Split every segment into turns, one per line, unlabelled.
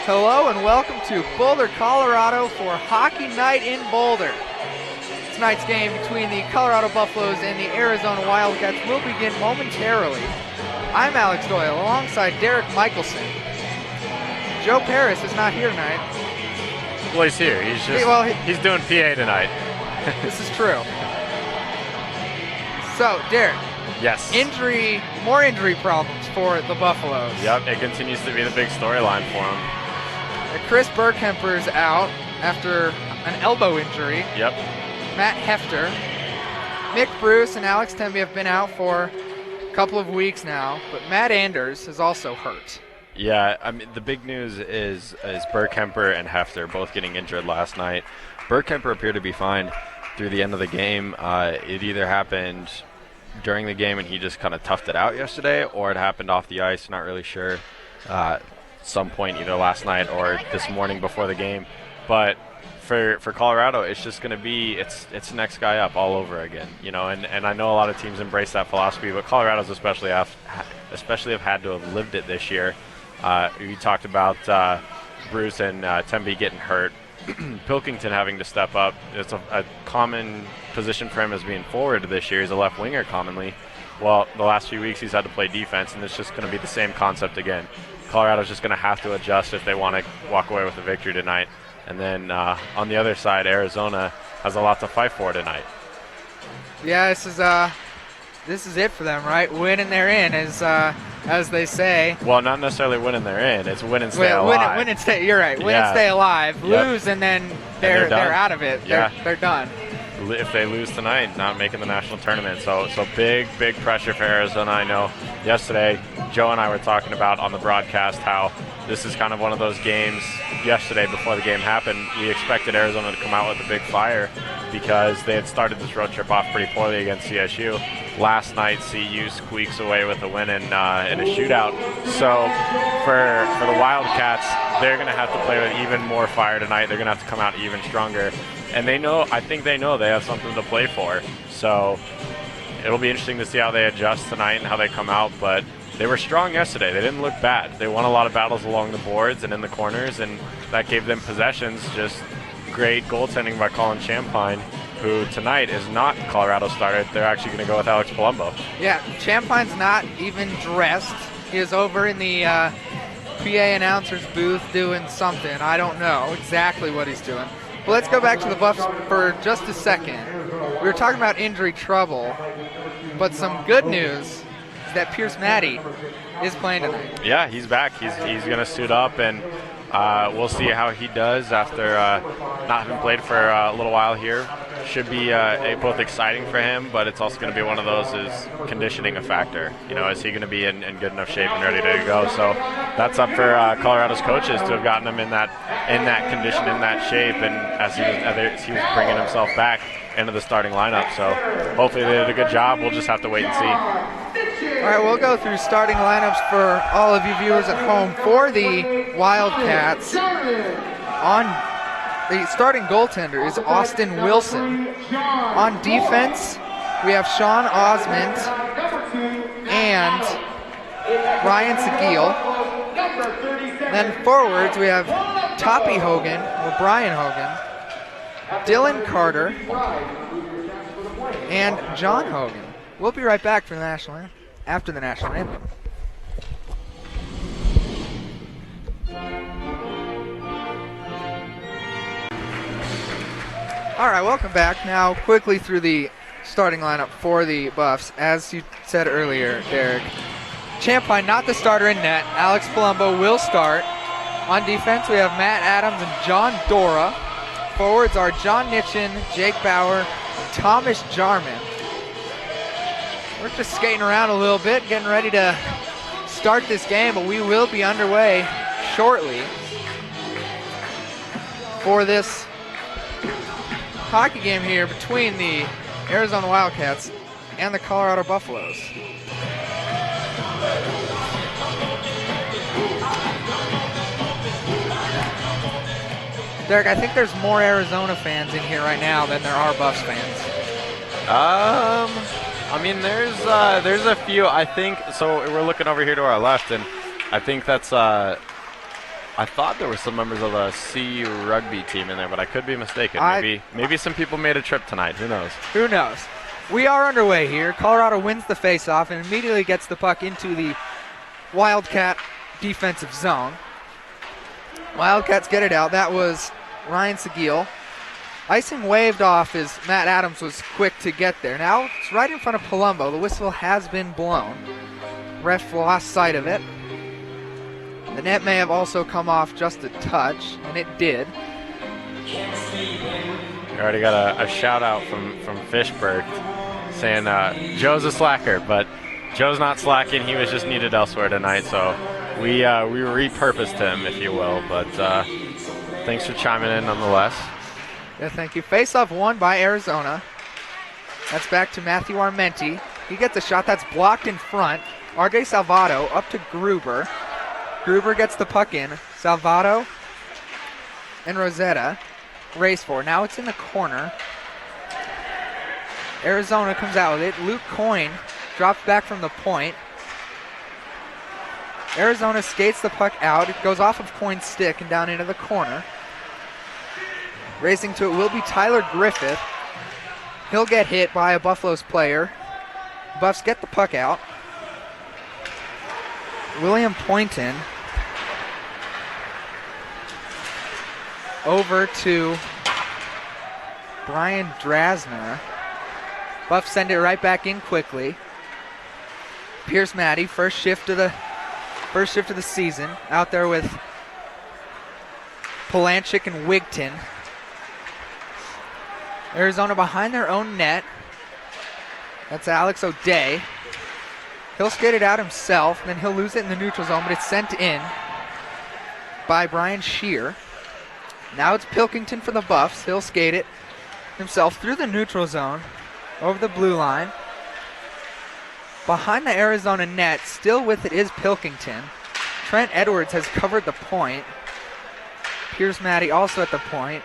Hello and welcome to Boulder, Colorado for Hockey Night in Boulder. Tonight's game between the Colorado Buffaloes and the Arizona Wildcats will begin momentarily. I'm Alex Doyle alongside Derek Michelson. Joe Paris is not here tonight.
Well, he's here. He's doing PA tonight.
This is true. So, Derek.
Yes.
More injury problems for the Buffaloes.
Yep, it continues to be the big storyline for them.
Chris Bergkemper's out after an elbow injury.
Yep.
Matt Hefter. Nick Bruce and Alex Temby have been out for a couple of weeks now, but Matt Anders is also hurt.
Yeah, I mean, the big news is Bergkemper and Hefter both getting injured last night. Bergkemper appeared to be fine through the end of the game. It either happened during the game and he just kind of toughed it out yesterday, or it happened off the ice, not really sure. Some point either last night or this morning before the game. But for Colorado, it's just going to be it's the next guy up all over again, and I know a lot of teams embrace that philosophy, but Colorado's especially have had to have lived it this year. You talked about Bruce and Temby getting hurt, Pilkington having to step up. It's a common position for him as being forward this year. He's a left winger commonly. Well, the last few weeks he's had to play defense, and it's just going to be the same concept again. Colorado's just going to have to adjust if they want to walk away with a victory tonight. And then on the other side, Arizona has a lot to fight for tonight.
Yeah, this is it for them, right? Win and they're in, as they say.
Well, not necessarily win and they're in. It's win and stay alive.
Win and stay. You're right. Win and stay alive.
Yep.
Lose and then they're out of it. They're done.
If they lose tonight, not making the national tournament. So big pressure for Arizona. I know yesterday Joe and I were talking about on the broadcast how this is kind of one of those games. Yesterday before the game happened, we expected Arizona to come out with a big fire because they had started this road trip off pretty poorly against CSU. Last night, CU squeaks away with a win in a shootout. So for the Wildcats, they're going to have to play with even more fire tonight. They're going to have to come out even stronger. And I think they know they have something to play for. So it'll be interesting to see how they adjust tonight and how they come out. But they were strong yesterday. They didn't look bad. They won a lot of battles along the boards and in the corners, and that gave them possessions. Just great goaltending by Colin Champagne, who tonight is not Colorado starter. They're actually going to go with Alex Palumbo. Yeah,
Champagne's not even dressed. He is over in the PA announcer's booth doing something. I don't know exactly what he's doing. But let's go back to the Buffs for just a second. We were talking about injury trouble, but some good news is that Pierce Matty is playing tonight.
Yeah, he's back. He's going to suit up, and we'll see how he does after not having played for a little while here. Should be both exciting for him, but it's also going to be one of those is conditioning a factor. Is he going to be in good enough shape and ready to go? So that's up for Colorado's coaches to have gotten him in that condition, in that shape, and as he was bringing himself back into the starting lineup. So hopefully they did a good job. We'll just have to wait and see.
All right, we'll go through starting lineups for all of you viewers at home for the Wildcats. The starting goaltender is Austin Wilson. On defense, we have Sean Osment and Ryan Seguil. Then forwards, we have Toppy Hogan, or Brian Hogan, Dylan Carter, and John Hogan. We'll be right back for the after the national anthem. All right, welcome back. Now, quickly through the starting lineup for the Buffs. As you said earlier, Derek, Champagne not the starter in net. Alex Palumbo will start. On defense, we have Matt Adams and John Dora. Forwards are John Nitchin, Jake Bauer, Thomas Jarman. We're just skating around a little bit, getting ready to start this game, but we will be underway shortly for this hockey game here between the Arizona Wildcats and the Colorado Buffaloes. Derek, I think there's more Arizona fans in here right now than there are Buffs fans.
I mean, there's a few. I think so. We're looking over here to our left, and I think that's I thought there were some members of a CU rugby team in there, but I could be mistaken. Maybe some people made a trip tonight. Who knows?
Who knows? We are underway here. Colorado wins the faceoff and immediately gets the puck into the Wildcat defensive zone. Wildcats get it out. That was Ryan Seguil. Icing waved off as Matt Adams was quick to get there. Now it's right in front of Palumbo. The whistle has been blown. Ref lost sight of it. The net may have also come off just a touch, and it did.
We already got a shout out from Fishberg saying Joe's a slacker, but Joe's not slacking. He was just needed elsewhere tonight, so we repurposed him, if you will. But thanks for chiming in nonetheless.
Yeah, thank you. Face-off won by Arizona. That's back to Matthew Armenti. He gets a shot that's blocked in front. RJ Salvato up to Gruber. Gruber gets the puck in. Salvato and Rosetta race for. Now it's in the corner. Arizona comes out with it. Luke Coyne drops back from the point. Arizona skates the puck out. It goes off of Coyne's stick and down into the corner. Racing to it will be Tyler Griffith. He'll get hit by a Buffalo's player. Buffs get the puck out. William Poynton over to Brian Drasner. Buffs send it right back in quickly. Pierce Matty, first shift of the season, out there with Polanchik and Wigton. Arizona behind their own net. That's Alex O'Day. He'll skate it out himself, then he'll lose it in the neutral zone, but it's sent in by Brian Shear. Now it's Pilkington for the Buffs. He'll skate it himself through the neutral zone, over the blue line. Behind the Arizona net, still with it is Pilkington. Trent Edwards has covered the point. Pierce Matty also at the point.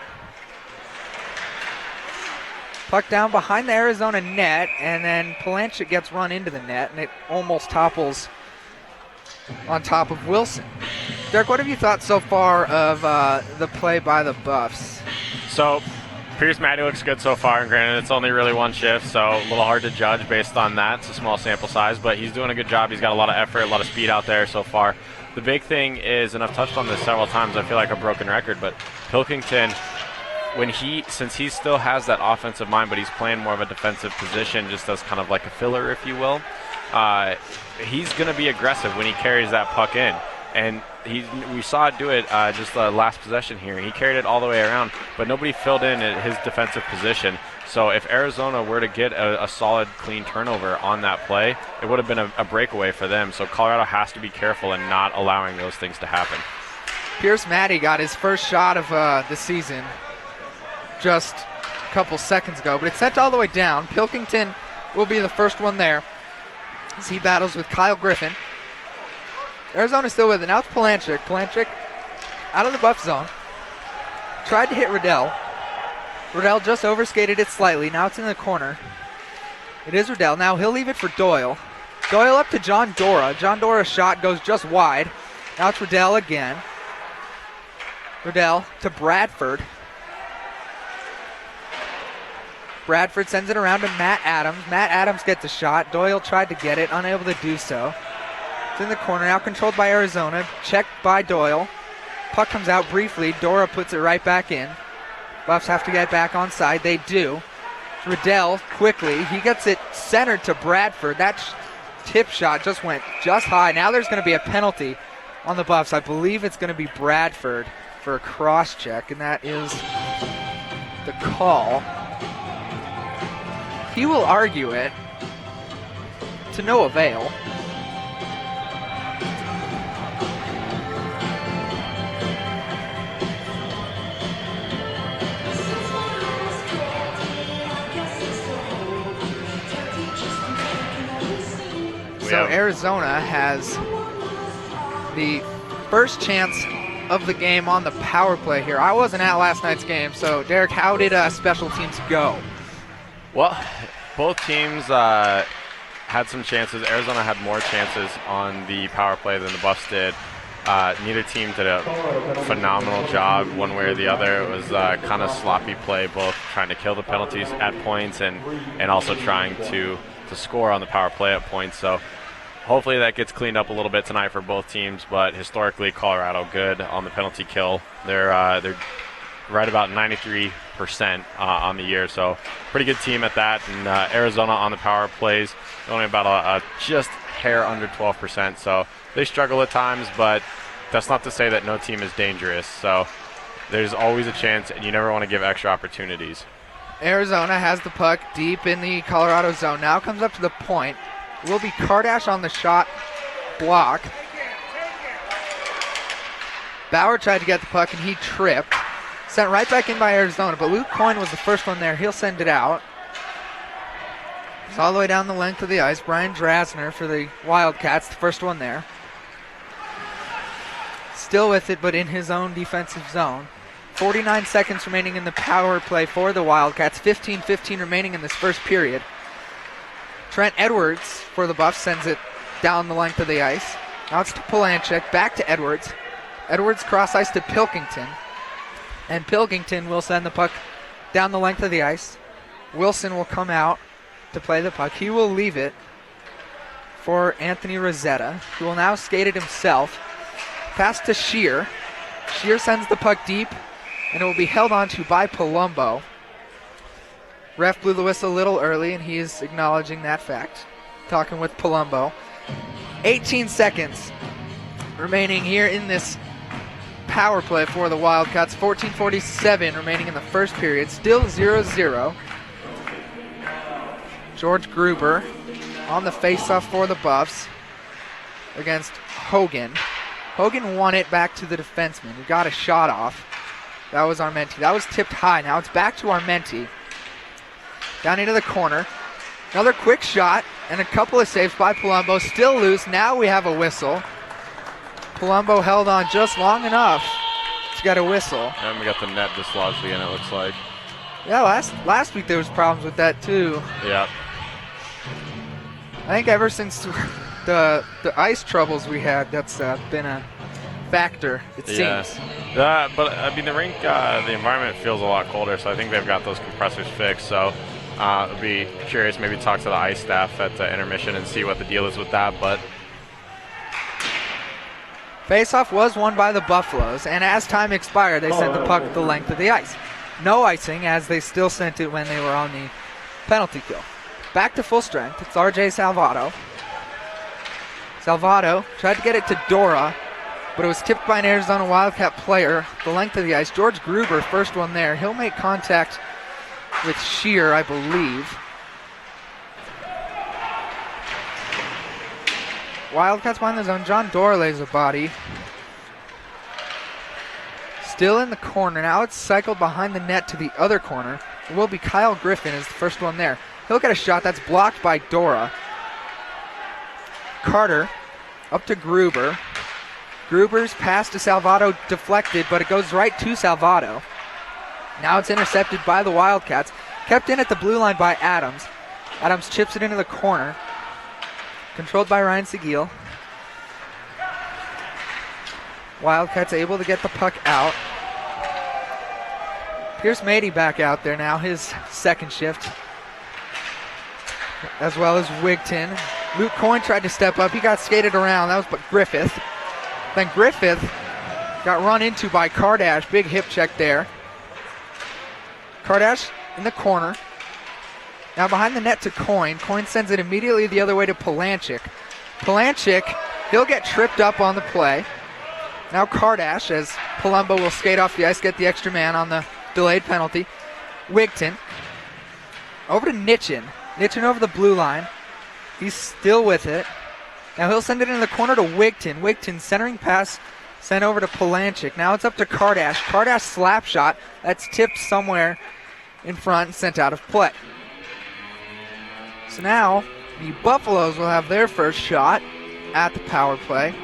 Puck down behind the Arizona net, and then Polanchik gets run into the net, and it almost topples on top of Wilson. Derek, what have you thought so far of the play by the Buffs?
So, Pierce Matty looks good so far, and granted it's only really one shift, so a little hard to judge based on that. It's a small sample size, but he's doing a good job. He's got a lot of effort, a lot of speed out there so far. The big thing is, and I've touched on this several times, I feel like a broken record, but Pilkington, since he still has that offensive mind, but he's playing more of a defensive position, just as kind of like a filler, if you will, he's going to be aggressive when he carries that puck in. And we saw it do it just the last possession here. He carried it all the way around, but nobody filled in at his defensive position. So if Arizona were to get a solid, clean turnover on that play, it would have been a breakaway for them. So Colorado has to be careful in not allowing those things to happen.
Pierce Matty got his first shot of the season just a couple seconds ago, but it's sent all the way down. Pilkington will be the first one there as he battles with Kyle Griffin. Arizona's still with it. Now it's Polanchik. Polanchik out of the Buff zone. Tried to hit Riddell. Riddell just overskated it slightly. Now it's in the corner. It is Riddell. Now he'll leave it for Doyle. Doyle up to John Dora. John Dora's shot goes just wide. Now it's Riddell again. Riddell to Bradford. Bradford sends it around to Matt Adams. Matt Adams gets a shot. Doyle tried to get it, unable to do so. It's in the corner, now controlled by Arizona. Checked by Doyle. Puck comes out briefly. Dora puts it right back in. Buffs have to get back on side. They do. Riddell quickly. He gets it centered to Bradford. That tip shot just went just high. Now there's going to be a penalty on the Buffs. I believe it's going to be Bradford for a cross check, and that is the call. He will argue it to no avail. So Arizona has the first chance of the game on the power play here. I wasn't at last night's game, so Derek, how did special teams go?
Well, both teams had some chances. Arizona had more chances on the power play than the Buffs did. Neither team did a phenomenal job one way or the other. It was kind of sloppy play, both trying to kill the penalties at points and also trying to score on the power play at points. So hopefully that gets cleaned up a little bit tonight for both teams. But historically, Colorado good on the penalty kill. They're right about 93% on the year, so pretty good team at that. And Arizona on the power plays only about a just hair under 12%, so they struggle at times, but that's not to say that no team is dangerous. So there's always a chance, and you never want to give extra opportunities.
Arizona has the puck deep in the Colorado zone. Now comes up to the point. It will be Kardash on the shot block. Bauer tried to get the puck, and he tripped. Sent right back in by Arizona, but Luke Coyne was the first one there. He'll send it out. It's all the way down the length of the ice. Brian Drasner for the Wildcats, the first one there. Still with it, but in his own defensive zone. 49 seconds remaining in the power play for the Wildcats. 15-15 remaining in this first period. Trent Edwards for the Buffs sends it down the length of the ice. Now it's to Polanchik, back to Edwards. Edwards cross ice to Pilkington. And Pilkington will send the puck down the length of the ice. Wilson will come out to play the puck. He will leave it for Anthony Rosetta, who will now skate it himself. Pass to Shear. Shear sends the puck deep, and it will be held onto by Palumbo. Ref blew the whistle a little early, and he is acknowledging that fact. Talking with Palumbo. 18 seconds remaining here in this power play for the Wildcats. 14:47 remaining in the first period. Still 0-0. George Gruber on the faceoff for the Buffs against Hogan. Hogan won it back to the defenseman, who got a shot off. That was Armenti. That was tipped high. Now it's back to Armenti. Down into the corner. Another quick shot and a couple of saves by Palumbo. Still loose. Now we have a whistle. Palumbo held on just long enough to get a whistle.
And we got the net dislodged again, it looks like.
Yeah, last week there was problems with that too.
Yeah.
I think ever since the ice troubles we had, that's been a factor, it seems.
But I mean, the rink, the environment feels a lot colder, so I think they've got those compressors fixed. So I'll be curious, maybe talk to the ice staff at the intermission and see what the deal is with that. But
faceoff was won by the Buffaloes, and as time expired, they sent the puck the length of the ice. No icing, as they still sent it when they were on the penalty kill. Back to full strength. It's RJ Salvato. Salvato tried to get it to Dora, but it was tipped by an Arizona Wildcat player the length of the ice. George Gruber, first one there. He'll make contact with Shear, I believe. Wildcats behind the zone. John Dora lays a body. Still in the corner. Now it's cycled behind the net to the other corner. It will be Kyle Griffin is the first one there. He'll get a shot that's blocked by Dora. Carter up to Gruber. Gruber's pass to Salvato deflected, but it goes right to Salvato. Now it's intercepted by the Wildcats. Kept in at the blue line by Adams. Adams chips it into the corner. Controlled by Ryan Seguil. Wildcats able to get the puck out. Pierce Mady back out there now, his second shift. As well as Wigton. Luke Coyne tried to step up. He got skated around. That was Griffith. Then Griffith got run into by Kardash. Big hip check there. Kardash in the corner. Now behind the net to Coyne. Coyne sends it immediately the other way to Polanchik. Polanchik, he'll get tripped up on the play. Now Kardash, as Palumbo will skate off the ice, get the extra man on the delayed penalty. Wigton. Over to Nitchin. Nitchin over the blue line. He's still with it. Now he'll send it into the corner to Wigton. Wigton centering pass sent over to Polanchik. Now it's up to Kardash. Kardash slap shot. That's tipped somewhere in front and sent out of play. So now the Buffaloes will have their first shot at the power play.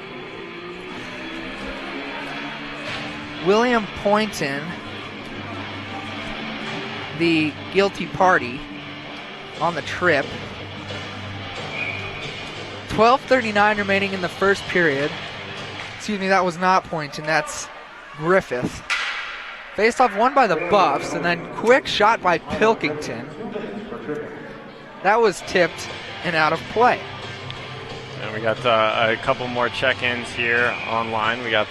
William Poynton, the guilty party on the trip. 12:39 remaining in the first period. Excuse me, that was not Poynton. That's Griffith. Face-off won by the Buffs, and then quick shot by Pilkington. That was tipped and out of play.
And we got a couple more check-ins here online. We got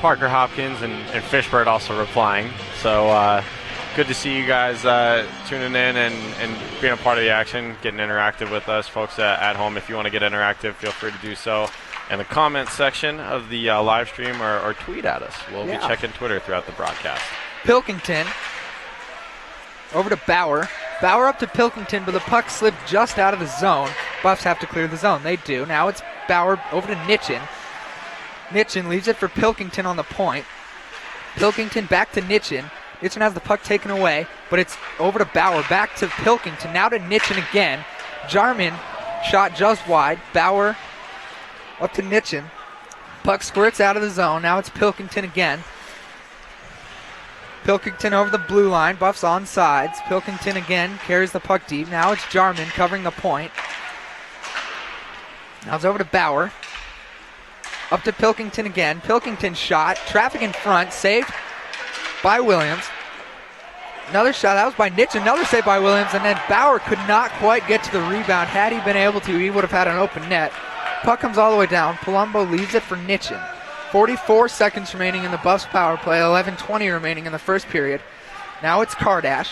Parker Hopkins and Fishbird also replying. So good to see you guys tuning in and being a part of the action, getting interactive with us. Folks at home, if you want to get interactive, feel free to do so in the comments section of the live stream or tweet at us. We'll be checking Twitter throughout the broadcast.
Pilkington over to Bauer. Bauer up to Pilkington, but the puck slipped just out of the zone. Buffs have to clear the zone. They do. Now it's Bauer over to Nitchin. Nitchin leaves it for Pilkington on the point. Pilkington back to Nitchin. Nitchin has the puck taken away, but it's over to Bauer. Back to Pilkington. Now to Nitchin again. Jarman shot just wide. Bauer up to Nitchin. Puck squirts out of the zone. Now it's Pilkington again. Pilkington over the blue line. Buffs on sides. Pilkington again carries the puck deep. Now it's Jarman covering the point. Now it's over to Bauer. Up to Pilkington again. Pilkington shot. Traffic in front. Saved by Williams. Another shot. That was by Nitchin. Another save by Williams. And then Bauer could not quite get to the rebound. Had he been able to, he would have had an open net. Puck comes all the way down. Palumbo leaves it for Nitchin. 44 seconds remaining in the Buffs power play. 11:20 remaining in the first period. Now it's Kardash.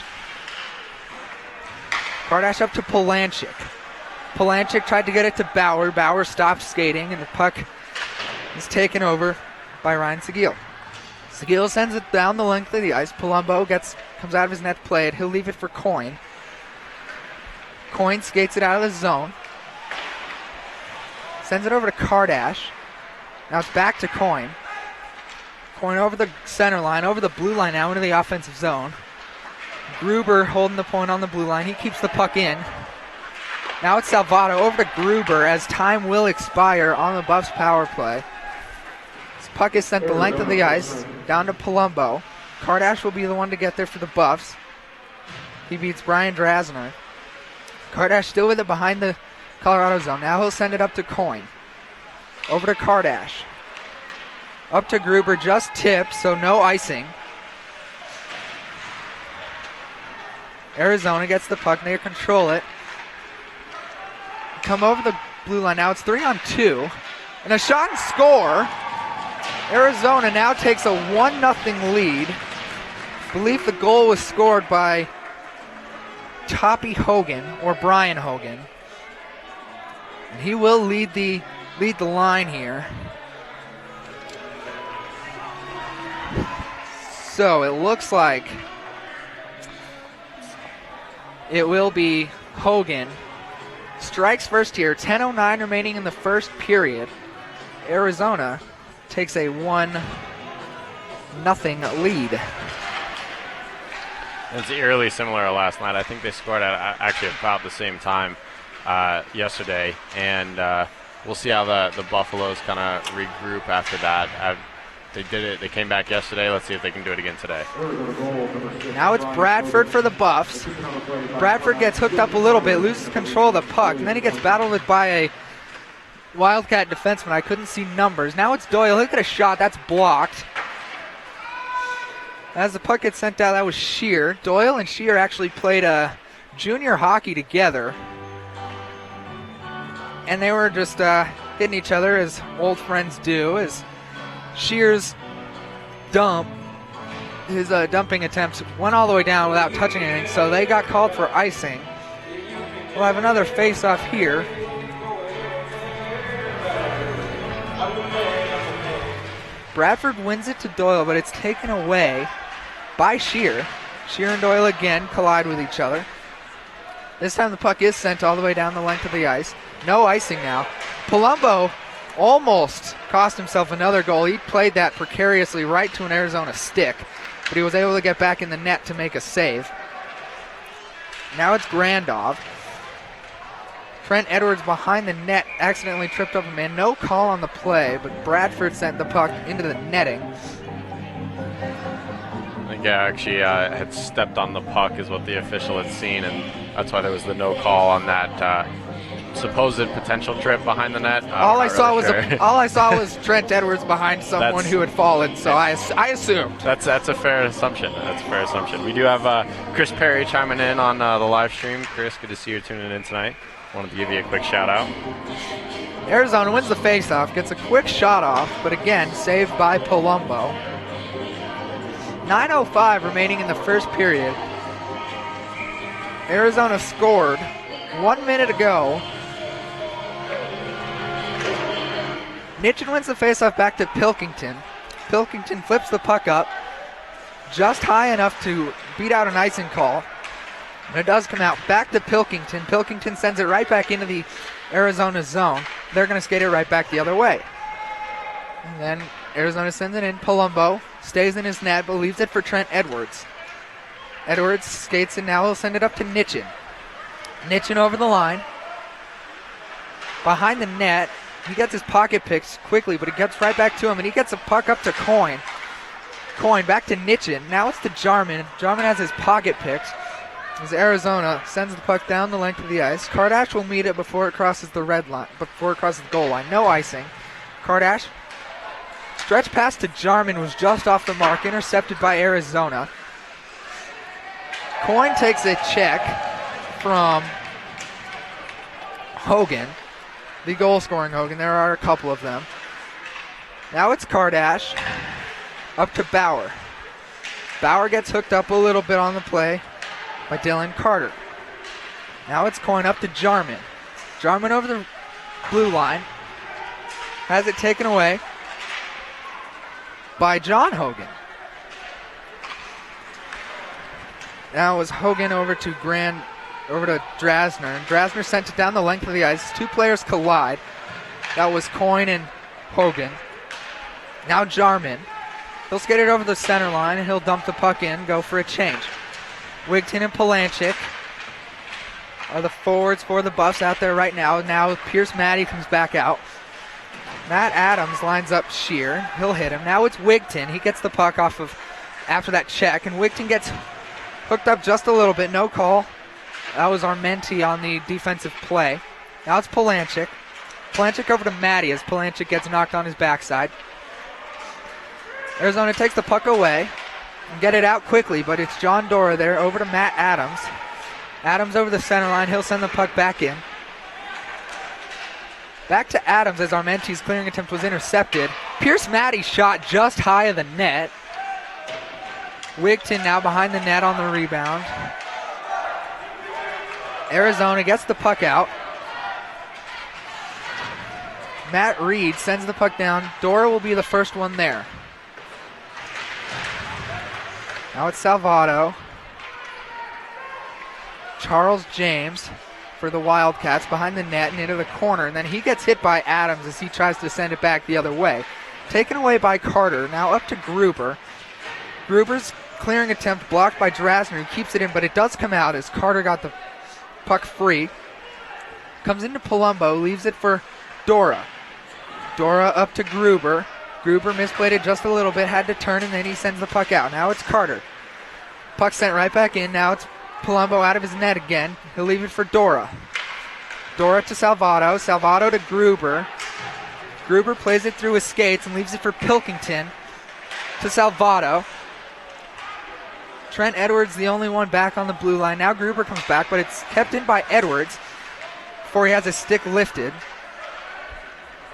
Kardash up to Polanchik. Polanchik tried to get it to Bauer. Bauer stopped skating, and the puck is taken over by Ryan Seguil. Seguil sends it down the length of the ice. Palumbo comes out of his net to play it. He'll leave it for Coyne. Coyne skates it out of the zone. Sends it over to Kardash. Now it's back to Coyne. Coyne over the center line, over the blue line now into the offensive zone. Gruber holding the point on the blue line. He keeps the puck in. Now it's Salvato over to Gruber as time will expire on the Buffs power play. This puck is sent the length of the ice down to Palumbo. Kardash will be the one to get there for the Buffs. He beats Brian Drasner. Kardash still with it behind the Colorado zone. Now he'll send it up to Coyne. Over to Kardash. Up to Gruber, just tipped, so no icing. Arizona gets the puck, and they control it. Come over the blue line. Now it's 3-on-2. And a shot and score. Arizona now takes a 1-0 lead. I believe the goal was scored by Toppy Hogan, or Brian Hogan. And he will lead the line here. So it looks like it will be Hogan. Strikes first here. 10:09 remaining in the first period. Arizona takes a 1-0 lead.
It's eerily similar to last night. I think they scored at actually about the same time yesterday, and we'll see how the Buffaloes kind of regroup after that. They did it. They came back yesterday. Let's see if they can do it again today.
Now it's Bradford for the Buffs. Bradford gets hooked up a little bit, loses control of the puck, and then he gets battled with by a Wildcat defenseman. I couldn't see numbers. Now it's Doyle. Look at a shot. That's blocked. As the puck gets sent out, that was Shear. Doyle and Shear actually played junior hockey together. And they were just hitting each other as old friends do. As Shear's his dumping attempts went all the way down without touching anything, so they got called for icing. We'll have another face-off here. Bradford wins it to Doyle, but it's taken away by Shear. Shear and Doyle again collide with each other. This time the puck is sent all the way down the length of the ice. No icing now. Palumbo almost cost himself another goal. He played that precariously right to an Arizona stick, but he was able to get back in the net to make a save. Now it's Grandov. Trent Edwards behind the net accidentally tripped up a man. No call on the play, but Bradford sent the puck into the netting.
I think actually had stepped on the puck is what the official had seen, and that's why there was the no call on that supposed potential trip behind the net.
All I saw was Trent Edwards behind someone who had fallen, so I assumed.
That's a fair assumption. We do have Chris Perry chiming in on the live stream. Chris, good to see you tuning in tonight. Wanted to give you a quick shout out.
Arizona wins the faceoff, gets a quick shot off, but again, saved by Palumbo. 9:05 remaining in the first period. Arizona scored 1 minute ago. Nitchin wins the faceoff back to Pilkington. Pilkington flips the puck up just high enough to beat out an icing call. And it does come out back to Pilkington. Pilkington sends it right back into the Arizona zone. They're going to skate it right back the other way. And then Arizona sends it in. Palumbo stays in his net, but leaves it for Trent Edwards. Edwards skates it now. He'll send it up to Nitchin. Nitchin over the line. Behind the net. He gets his pocket picks quickly, but it gets right back to him, and he gets a puck up to Coyne. Coyne back to Nitchin. Now it's to Jarman. Jarman has his pocket picks as Arizona sends the puck down the length of the ice. Kardash will meet it before it crosses the red line, before it crosses the goal line. No icing. Kardash. Stretch pass to Jarman was just off the mark, intercepted by Arizona. Coyne takes a check from Hogan, the goal-scoring Hogan. There are a couple of them. Now it's Kardash up to Bauer. Bauer gets hooked up a little bit on the play by Dylan Carter. Now it's Coyne up to Jarman. Jarman over the blue line. Has it taken away by John Hogan. Now it was Hogan over to Drasner. And Drasner sent it down the length of the ice. Two players collide. That was Coyne and Hogan. Now Jarman. He'll skate it over the center line and he'll dump the puck in, go for a change. Wigton and Palanchik are the forwards for the Buffs out there right now. Now Pierce Matty comes back out. Matt Adams lines up Shear. He'll hit him. Now it's Wigton. He gets the puck off of after that check, and Wigton gets hooked up just a little bit. No call. That was Armenti on the defensive play. Now it's Palanchik. Palanchik over to Matty as Palanchik gets knocked on his backside. Arizona takes the puck away and get it out quickly, but it's John Dora there over to Matt Adams. Adams over the center line. He'll send the puck back in. Back to Adams as Armenti's clearing attempt was intercepted. Pierce Matty shot just high of the net. Wigton now behind the net on the rebound. Arizona gets the puck out. Matt Reed sends the puck down. Dora will be the first one there. Now it's Salvato. Charles James for the Wildcats behind the net and into the corner. And then he gets hit by Adams as he tries to send it back the other way. Taken away by Carter. Now up to Gruber. Gruber's clearing attempt blocked by Drasner, who keeps it in, but it does come out as Carter got the puck free. Comes into Palumbo, leaves it for Dora. Dora up to Gruber. Gruber misplayed it just a little bit, had to turn, and then he sends the puck out. Now it's Carter. Puck sent right back in. Now it's Palumbo out of his net again. He'll leave it for Dora. Dora to Salvato. Salvato to Gruber. Gruber plays it through his skates and leaves it for Pilkington to Salvato. Trent Edwards, the only one back on the blue line. Now Gruber comes back, but it's kept in by Edwards before he has his stick lifted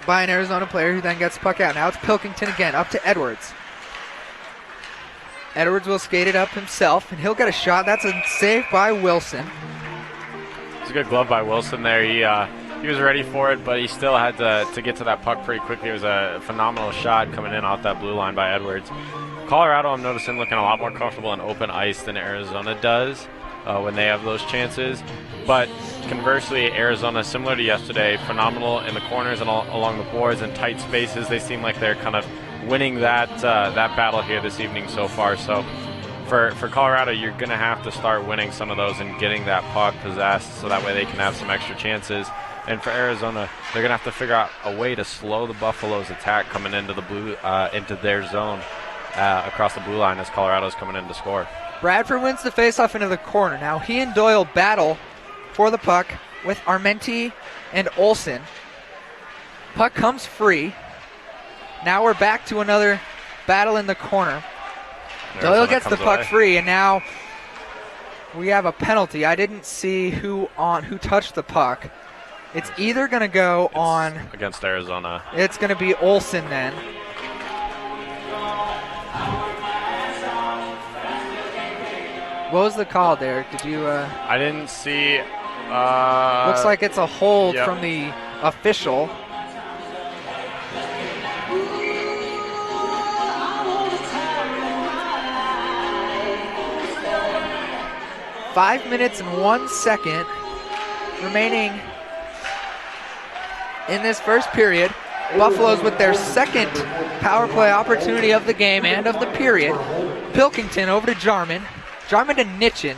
by an Arizona player who then gets the puck out. Now it's Pilkington again, up to Edwards. Edwards will skate it up himself, and he'll get a shot. That's a save by Wilson.
It's a good glove by Wilson there. He was ready for it, but he still had to get to that puck pretty quickly. It was a phenomenal shot coming in off that blue line by Edwards. Colorado, I'm noticing, looking a lot more comfortable on open ice than Arizona does when they have those chances. But conversely, Arizona, similar to yesterday, phenomenal in the corners and along the boards and tight spaces. They seem like they're kind of winning that battle here this evening so far. So for Colorado, you're going to have to start winning some of those and getting that puck possessed so that way they can have some extra chances. And for Arizona, they're going to have to figure out a way to slow the Buffalo's attack coming into into their zone across the blue line as Colorado's coming in to score.
Bradford wins the faceoff into the corner. Now he and Doyle battle for the puck with Armenti and Olsen. Puck comes free. Now we're back to another battle in the corner. Doyle gets the puck free, and now we have a penalty. I didn't see who touched the puck. It's either going to go on
against Arizona.
It's going to be Olsen then. What was the call, Derek? Did you?
I didn't see.
Looks like it's a hold from the official. Five minutes and 1 second remaining in this first period. Buffaloes with their second power play opportunity of the game and of the period. Pilkington over to Jarman. Jarman to Nitchin.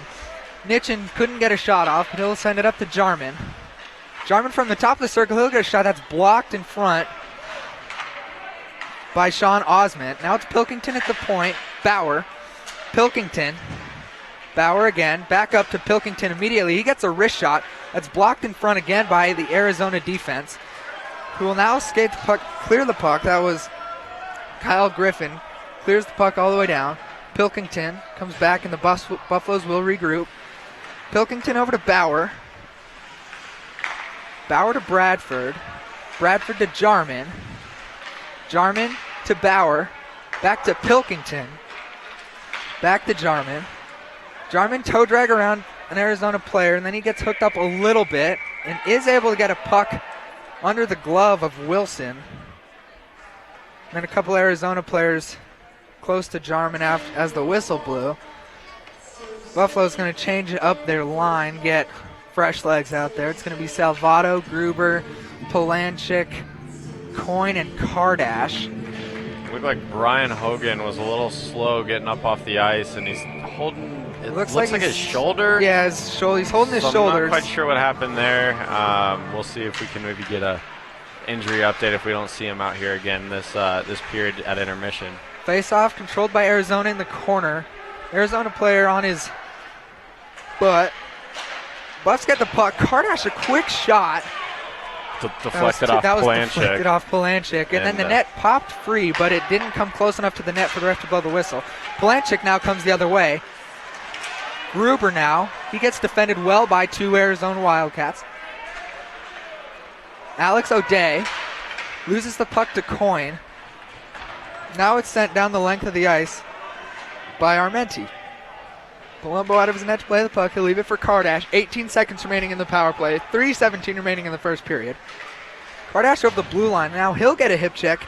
Nitchin couldn't get a shot off, but he'll send it up to Jarman. Jarman from the top of the circle, he'll get a shot that's blocked in front by Sean Osment. Now it's Pilkington at the point. Bauer. Pilkington. Bauer again, back up to Pilkington immediately. He gets a wrist shot that's blocked in front again by the Arizona defense, who will now skate the puck, clear the puck. That was Kyle Griffin. Clears the puck all the way down. Pilkington comes back, and the Buffaloes will regroup. Pilkington over to Bauer. Bauer to Bradford. Bradford to Jarman. Jarman to Bauer. Back to Pilkington. Back to Jarman. Jarman toe drag around an Arizona player, and then he gets hooked up a little bit and is able to get a puck under the glove of Wilson. And then a couple Arizona players close to Jarman as the whistle blew. Buffalo's going to change up their line, get fresh legs out there. It's going to be Salvato, Gruber, Polanchik, Coyne, and Kardash.
Looked like Brian Hogan was a little slow getting up off the ice, and he's holding. It looks like his shoulder.
Yeah, his shoulder. He's holding his shoulders.
I'm not quite sure what happened there. We'll see if we can maybe get a injury update if we don't see him out here again this period at intermission.
Face-off controlled by Arizona in the corner. Arizona player on his butt. Buffs get the puck. Kardash a quick shot.
Deflected off
Polanchik. And then the net popped free, but it didn't come close enough to the net for the ref to blow the whistle. Polanchik now comes the other way. Gruber now. He gets defended well by two Arizona Wildcats. Alex O'Day loses the puck to Coyne. Now it's sent down the length of the ice by Armenti. Palumbo out of his net to play the puck. He'll leave it for Kardash. 18 seconds remaining in the power play. 3:17 remaining in the first period. Kardash over the blue line. Now he'll get a hip check,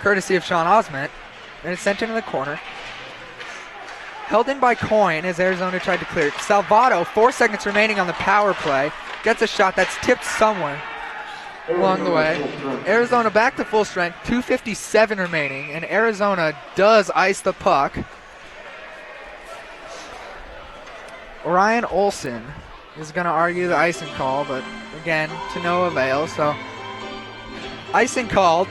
courtesy of Sean Osment. And it's sent into the corner. Held in by Coyne as Arizona tried to clear it. Salvato, 4 seconds remaining on the power play. Gets a shot that's tipped somewhere along the way. Arizona back to full strength. 2:57 remaining. And Arizona does ice the puck. Ryan Olsen is going to argue the icing call, but again, to no avail. So, icing called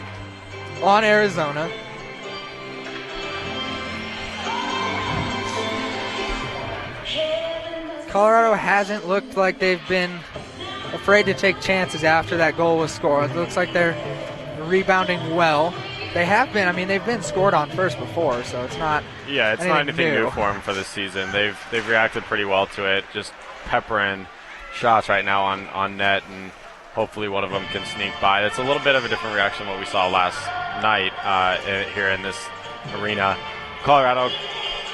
on Arizona. Colorado hasn't looked like they've been afraid to take chances after that goal was scored. It looks like they're rebounding well. They have been. I mean, they've been scored on first before, so it's not.
Yeah, it's not anything new for them for this season. They've reacted pretty well to it. Just peppering shots right now on net, and hopefully one of them can sneak by. It's a little bit of a different reaction than what we saw last night here in this arena. Colorado,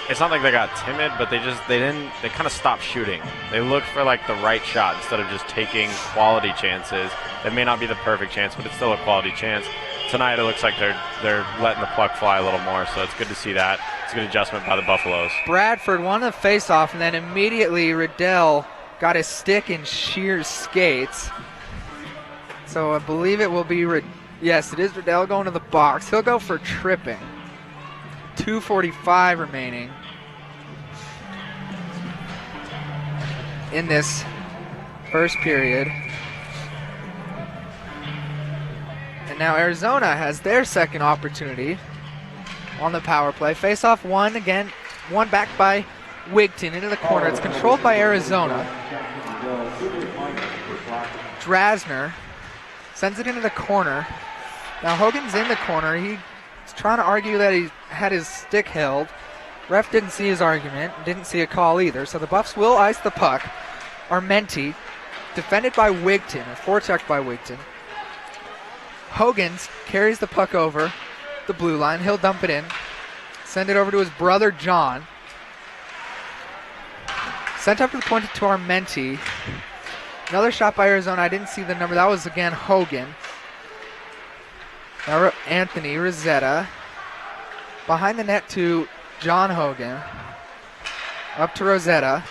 it's not like they got timid, but they kind of stopped shooting. They looked for like the right shot instead of just taking quality chances. It may not be the perfect chance, but it's still a quality chance. Tonight it looks like they're letting the puck fly a little more, so it's good to see that. It's a good adjustment by the Buffaloes. Bradford
won the face-off, and then immediately Riddell got his stick in Shear's skates. So I believe it will be yes, it is Riddell going to the box. He'll go for tripping. 2:45 remaining in this first period. And now Arizona has their second opportunity on the power play. Face-off one again, one back by Wigton into the corner. It's controlled by Arizona. Drasner sends it into the corner. Now Hogan's in the corner. He's trying to argue that he had his stick held. Ref didn't see his argument, didn't see a call either, so the Buffs will ice the puck. Armenti, defended by Wigton, or forechecked by Wigton. Hogan's carries the puck over the blue line. He'll dump it in, send it over to his brother John. Sent up to the point to Armenti. Another shot by Arizona. I didn't see the number. That was again Hogan. Now Anthony Rosetta. Behind the net to John Hogan. Up to Rosetta.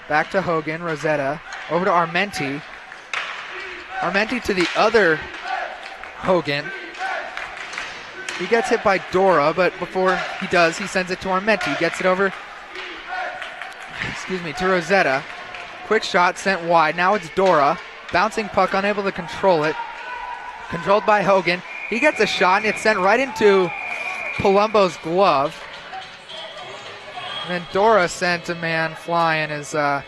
Back to Hogan. Rosetta. Over to Armenti. Armenti to the other Hogan. He gets hit by Dora, but before he does, he sends it to Armenti. Gets it over, to Rosetta. Quick shot sent wide. Now it's Dora. Bouncing puck, unable to control it. Controlled by Hogan. He gets a shot, and it's sent right into Palumbo's glove. And then Dora sent a man flying as that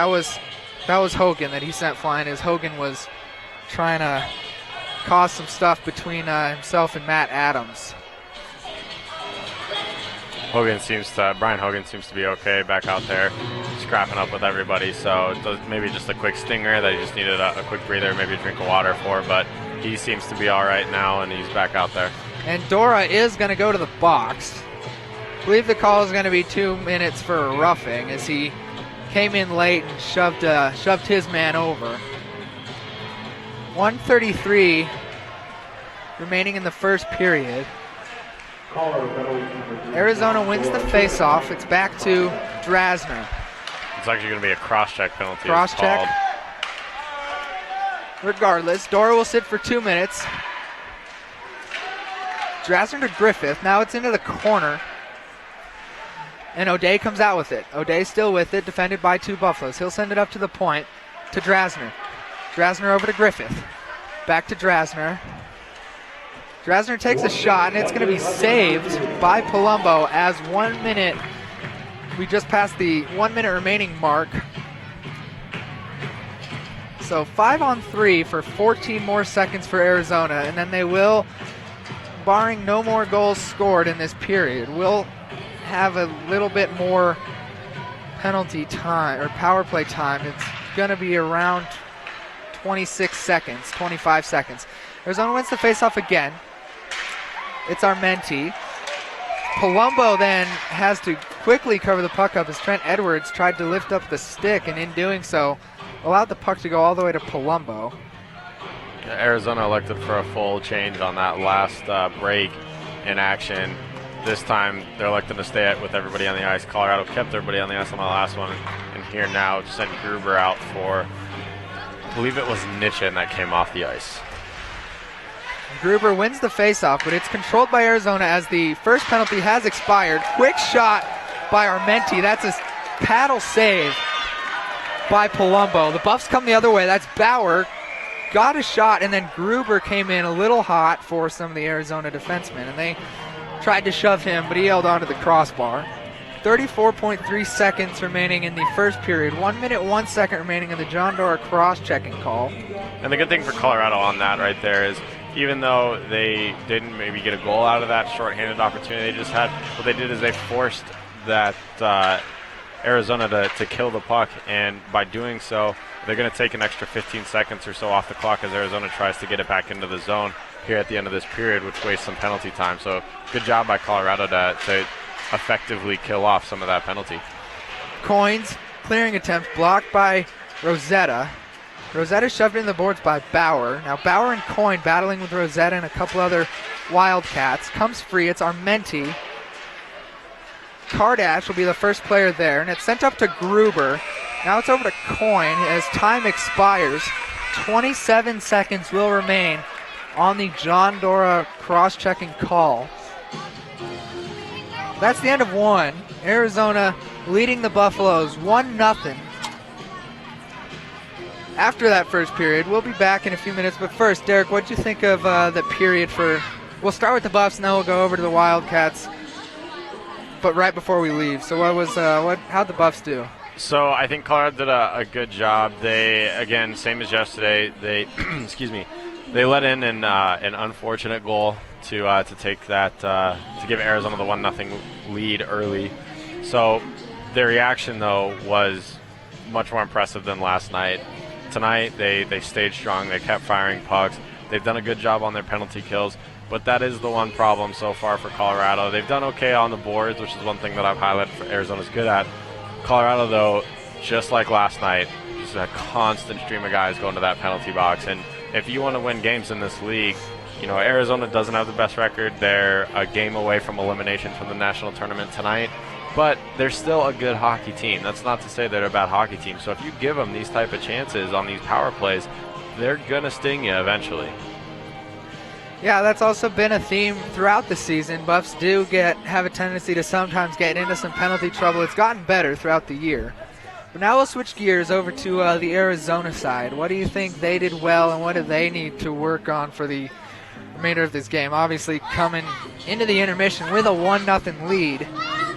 was Hogan that he sent flying as Hogan was trying to cause some stuff between himself and Matt Adams.
Brian Hogan seems to be okay back out there, scrapping up with everybody. So it does, maybe just a quick stinger that he just needed a quick breather, maybe a drink of water for. But he seems to be all right now, and he's back out there.
And Dora is going to go to the box. I believe the call is going to be 2 minutes for roughing as he came in late and shoved his man over. 1:33 remaining in the first period. Arizona wins the faceoff. It's back to Drasner.
It's actually going to be a cross-check penalty.
Cross-check. Regardless, Dora will sit for 2 minutes. Drasner to Griffith. Now it's into the corner. And O'Day comes out with it. O'Day still with it, defended by two Buffaloes. He'll send it up to the point to Drasner. Drasner over to Griffith. Back to Drasner. Drasner takes a shot, and it's going to be saved by Palumbo as 1 minute. We just passed the 1 minute remaining mark. So 5-on-3 for 14 more seconds for Arizona, and then they will, barring no more goals scored in this period, will have a little bit more penalty time or power play time. It's going to be around 26 seconds, 25 seconds. Arizona wins the faceoff again. It's Armenti. Palumbo then has to quickly cover the puck up as Trent Edwards tried to lift up the stick, and in doing so, allowed the puck to go all the way to Palumbo.
Arizona elected for a full change on that last break in action. This time, they're elected to stay with everybody on the ice. Colorado kept everybody on the ice on the last one, and here now sent Gruber out for, I believe it was Nitchin that came off the ice.
Gruber wins the faceoff, but it's controlled by Arizona as the first penalty has expired. Quick shot by Armenti. That's a paddle save by Palumbo. The Buffs come the other way. That's Bauer. Got a shot, and then Gruber came in a little hot for some of the Arizona defensemen, and they tried to shove him, but he held onto the crossbar. 34.3 seconds remaining in the first period. 1 minute, 1 second remaining in the John Dora cross-checking call.
And the good thing for Colorado on that right there is even though they didn't maybe get a goal out of that shorthanded opportunity they just had, what they did is they forced that Arizona to kill the puck, and by doing so, they're going to take an extra 15 seconds or so off the clock as Arizona tries to get it back into the zone here at the end of this period, which wastes some penalty time. So good job by Colorado to effectively kill off some of that penalty.
Coins, clearing attempt blocked by Rosetta. Rosetta shoved in the boards by Bauer. Now Bauer and Coyne battling with Rosetta and a couple other Wildcats. Comes free, it's Armenti. Kardash will be the first player there, and it's sent up to Gruber. Now it's over to Coyne as time expires. 27 seconds will remain on the John Dora cross-checking call. That's the end of one. Arizona leading the Buffaloes 1-0. After that first period, we'll be back in a few minutes. But first, Derek, what did you think of the period for... We'll start with the Buffs, and then we'll go over to the Wildcats. But right before we leave, so how'd the Buffs do?
So I think Colorado did a good job. They, again, same as yesterday, they excuse me, they let in an unfortunate goal to take that to give Arizona the 1-0 lead early. So their reaction though was much more impressive than last night. Tonight they stayed strong. They kept firing pucks. They've done a good job on their penalty kills. But that is the one problem so far for Colorado. They've done okay on the boards, which is one thing that I've highlighted for Arizona's good at. Colorado, though, just like last night, just a constant stream of guys going to that penalty box. And if you want to win games in this league, you know, Arizona doesn't have the best record. They're a game away from elimination from the national tournament tonight. But they're still a good hockey team. That's not to say they're a bad hockey team. So if you give them these type of chances on these power plays, they're going to sting you eventually.
Yeah, that's also been a theme throughout the season. Buffs do have a tendency to sometimes get into some penalty trouble. It's gotten better throughout the year. But now we'll switch gears over to the Arizona side. What do you think they did well, and what do they need to work on for the remainder of this game? Obviously coming into the intermission with a 1-0 lead,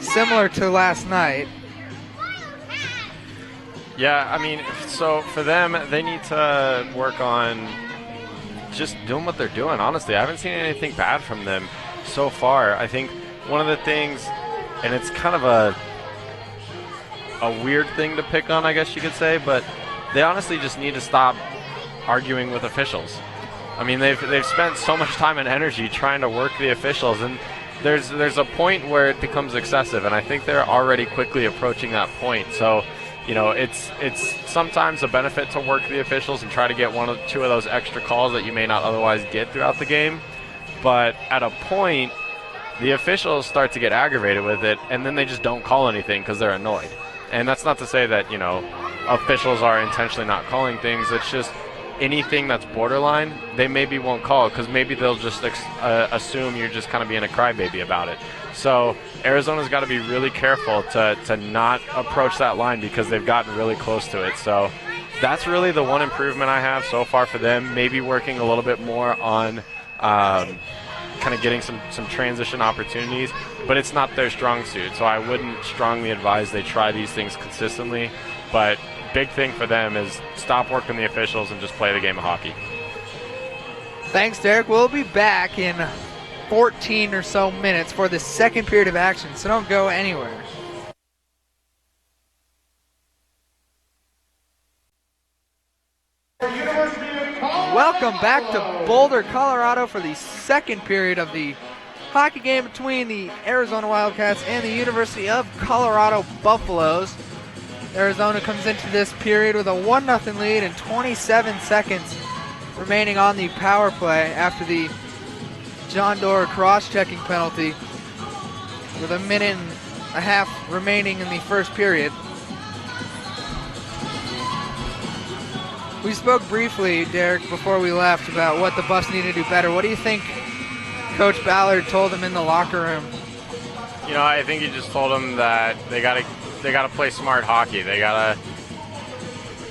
similar to last night.
Yeah, I mean, so for them, they need to work on just doing what they're doing. Honestly, I haven't seen anything bad from them so far. I think one of the things, and it's kind of a weird thing to pick on, I guess you could say, but they honestly just need to stop arguing with officials. I mean, they've spent so much time and energy trying to work the officials, and there's a point where it becomes excessive, and I think they're already quickly approaching that point. So, you know, it's sometimes a benefit to work the officials and try to get one or two of those extra calls that you may not otherwise get throughout the game. But at a point, the officials start to get aggravated with it, and then they just don't call anything because they're annoyed. And that's not to say that, you know, officials are intentionally not calling things. It's just anything that's borderline, they maybe won't call because maybe they'll just assume you're just kind of being a crybaby about it. So Arizona's got to be really careful to not approach that line because they've gotten really close to it. So that's really the one improvement I have so far for them. Maybe working a little bit more on kind of getting some transition opportunities, but it's not their strong suit. So I wouldn't strongly advise they try these things consistently. But big thing for them is stop working the officials and just play the game of hockey.
Thanks, Derek. We'll be back in 14 or so minutes for the second period of action, so don't go anywhere. Welcome back to Boulder, Colorado for the second period of the hockey game between the Arizona Wildcats and the University of Colorado Buffaloes. Arizona comes into this period with a 1-0 lead and 27 seconds remaining on the power play after the John Doerr cross-checking penalty with a minute and a half remaining in the first period. We spoke briefly, Derek, before we left about what the Buffs need to do better. What do you think Coach Ballard told them in the locker room?
You know, I think he just told them that they gotta play smart hockey. They gotta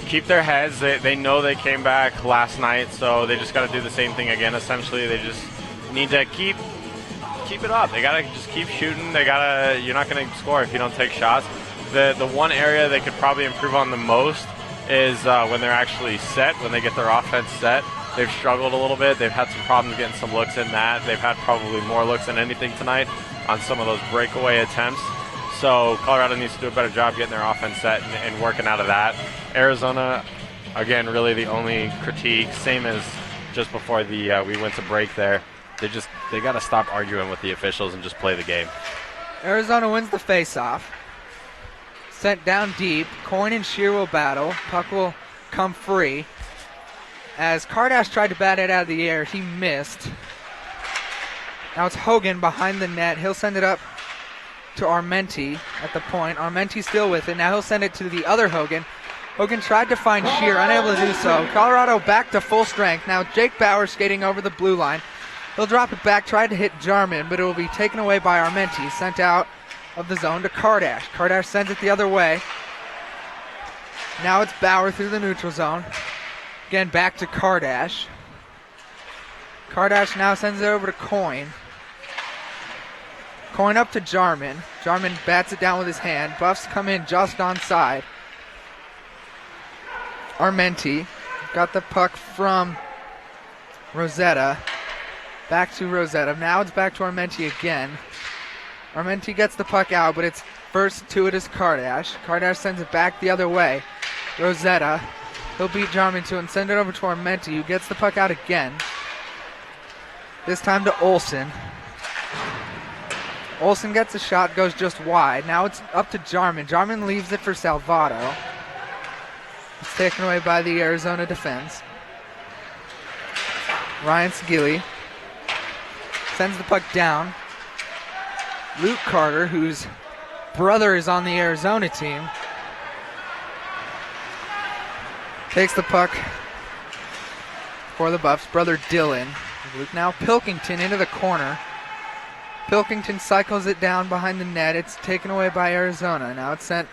keep their heads. They know they came back last night, so they just gotta do the same thing again. Essentially, they just need to keep it up. They gotta just keep shooting. You're not gonna score if you don't take shots. The one area they could probably improve on the most is when they're actually set, when they get their offense set. They've struggled a little bit. They've had some problems getting some looks in that. They've had probably more looks than anything tonight on some of those breakaway attempts. So Colorado needs to do a better job getting their offense set and working out of that. Arizona, again, really the only critique, same as just before we went to break there. They got to stop arguing with the officials and just play the game.
Arizona wins the face-off. Sent down deep. Coyne and Shear will battle. Puck will come free. As Kardash tried to bat it out of the air, he missed. Now it's Hogan behind the net. He'll send it up to Armenti at the point. Armenti still with it. Now he'll send it to the other Hogan. Hogan tried to find Shear, unable to do so. Colorado back to full strength. Now Jake Bauer skating over the blue line. He'll drop it back, tried to hit Jarman, but it will be taken away by Armenti. Sent out of the zone to Kardash. Kardash sends it the other way. Now it's Bauer through the neutral zone. Again, back to Kardash. Kardash now sends it over to Coyne. Coyne up to Jarman. Jarman bats it down with his hand. Buffs come in just onside. Armenti. Got the puck from Rosetta. Back to Rosetta. Now it's back to Armenti again. Armenti gets the puck out, but it's first to it is Kardash. Kardash sends it back the other way. Rosetta. He'll beat Jarman to it and send it over to Armenti, who gets the puck out again. This time to Olsen. Olsen gets a shot, goes just wide. Now it's up to Jarman. Jarman leaves it for Salvato. It's taken away by the Arizona defense. Ryan Skilly sends the puck down. Luke Carter, whose brother is on the Arizona team, takes the puck for the Buffs. Brother Dylan. Luke now Pilkington into the corner. Pilkington cycles it down behind the net. It's taken away by Arizona. Now it's sent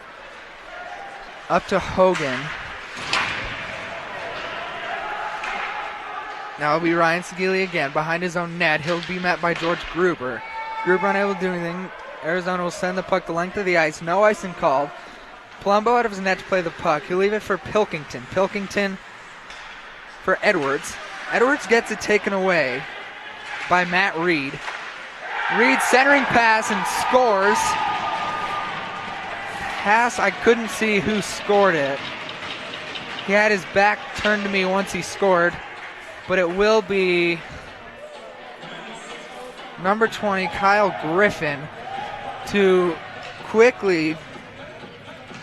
up to Hogan. Now it'll be Ryan Sagili again behind his own net. He'll be met by George Gruber. Gruber unable to do anything. Arizona will send the puck the length of the ice. No icing called. Palumbo out of his net to play the puck. He'll leave it for Pilkington. Pilkington for Edwards. Edwards gets it taken away by Matt Reed. Reed centering pass and scores. Pass, I couldn't see who scored it. He had his back turned to me once he scored, but it will be number 20, Kyle Griffin, to quickly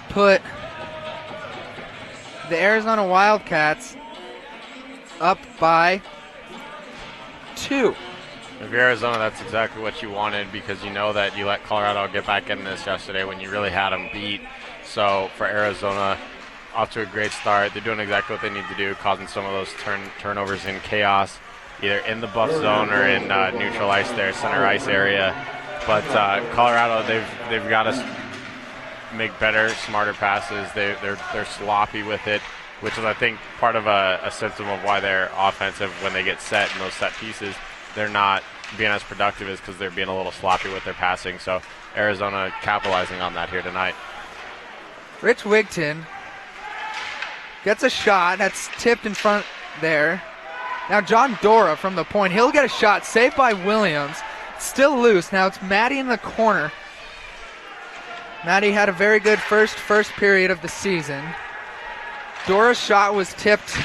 put the Arizona Wildcats up by 2.
If you're Arizona, that's exactly what you wanted, because you know that you let Colorado get back in this yesterday when you really had them beat. So for Arizona, off to a great start. They're doing exactly what they need to do, causing some of those turnovers in chaos, either in the buff zone or in neutral ice there, center ice area. But Colorado, they've got to make better, smarter passes. They're sloppy with it, which is, I think, part of a symptom of why they're offensive when they get set in those set pieces. They're not being as productive is because they're being a little sloppy with their passing. So Arizona capitalizing on that here tonight.
Rich Wigton gets a shot. That's tipped in front there. Now John Dora from the point. He'll get a shot. Saved by Williams. Still loose. Now it's Maddie in the corner. Maddie had a very good first period of the season. Dora's shot was tipped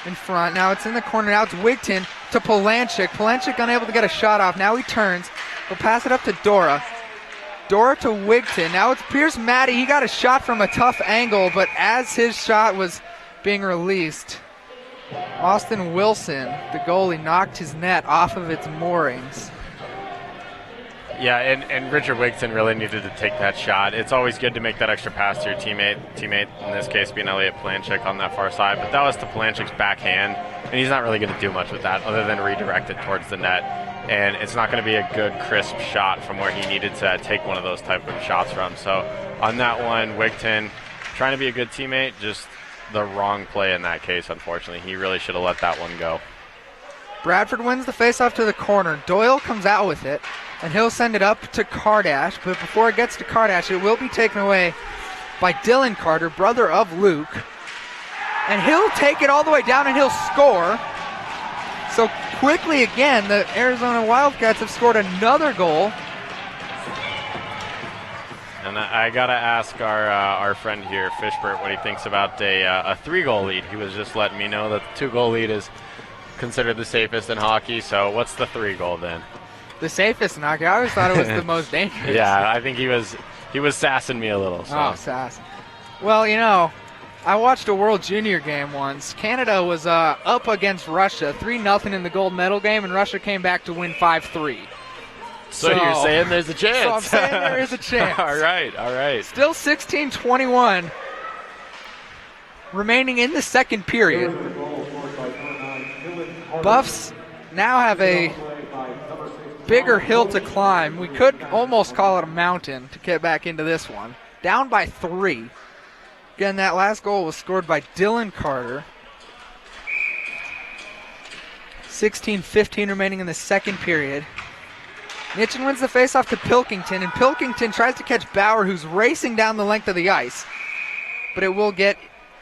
in front. Now it's in the corner. Now it's Wigton to Polanchik. Polanchik unable to get a shot off. Now he turns. He'll pass it up to Dora. Dora to Wigton. Now it's Pierce Maddie. He got a shot from a tough angle, but as his shot was being released, Austin Wilson, the goalie, knocked his net off of its moorings.
Yeah, and Richard Wigton really needed to take that shot. It's always good to make that extra pass to your teammate, in this case being Elliot Polanchik on that far side, but that was to Polanchik's backhand, and he's not really going to do much with that other than redirect it towards the net, and it's not going to be a good, crisp shot from where he needed to take one of those type of shots from. So on that one, Wigton trying to be a good teammate, just the wrong play in that case, unfortunately. He really should have let that one go.
Bradford wins the faceoff to the corner. Doyle comes out with it, and he'll send it up to Kardash, but before it gets to Kardash, it will be taken away by Dylan Carter, brother of Luke, and he'll take it all the way down and he'll score. So quickly again, the Arizona Wildcats have scored another goal.
And I got to ask our friend here, Fishbert, what he thinks about a 3-goal lead. He was just letting me know that the 2-goal lead is considered the safest in hockey, so what's the 3-goal then?
The safest in hockey? I always thought it was the most dangerous.
Yeah, I think he was sassing me a little. So.
Oh, sass. Well, you know, I watched a World Junior game once. Canada was up against Russia, 3-0 in the gold medal game, and Russia came back to win 5-3.
So you're saying there's a chance?
So I'm saying there is a chance.
All right.
Still 16-21 remaining in the second period. Buffs now have a bigger hill to climb. We could almost call it a mountain to get back into this one. Down by 3. Again, that last goal was scored by Dylan Carter. 16-15 remaining in the second period. Nitchin wins the faceoff to Pilkington, and Pilkington tries to catch Bauer, who's racing down the length of the ice. But it will get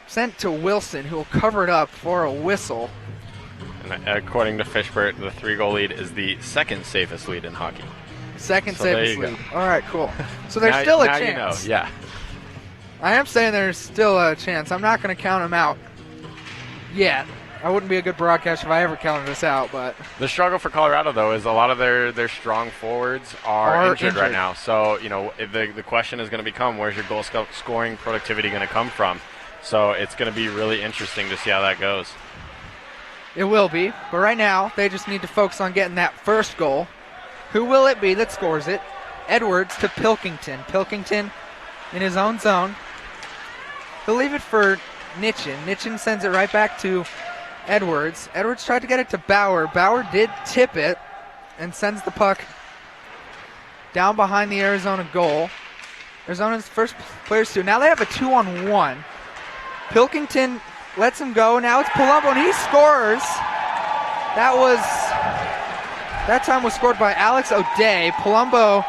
sent to Wilson, who will cover it up for a whistle.
And according to Fishbert, the 3-goal lead is the second safest lead in hockey.
Second
So there
safest
you go.
lead. All right, cool. So there's still a
now
chance.
You know, yeah.
I am saying there's still a chance. I'm not going to count them out yet. I wouldn't be a good broadcaster if I ever counted this out, but
The struggle for Colorado, though, is a lot of their strong forwards are injured right now. So, you know, the question is going to become, where's your goal scoring productivity going to come from? So it's going to be really interesting to see how that goes.
it will be. But right now, they just need to focus on getting that first goal. Who will it be that scores it? Edwards to Pilkington. Pilkington in his own zone. He'll leave it for Nitchin. Nitchin sends it right back to Edwards. Edwards tried to get it to Bauer. Bauer did tip it and sends the puck down behind the Arizona goal. Arizona's first players too. Now they have a 2-on-1. Pilkington lets him go. Now it's Palumbo, and he scores. That time was scored by Alex O'Day. Palumbo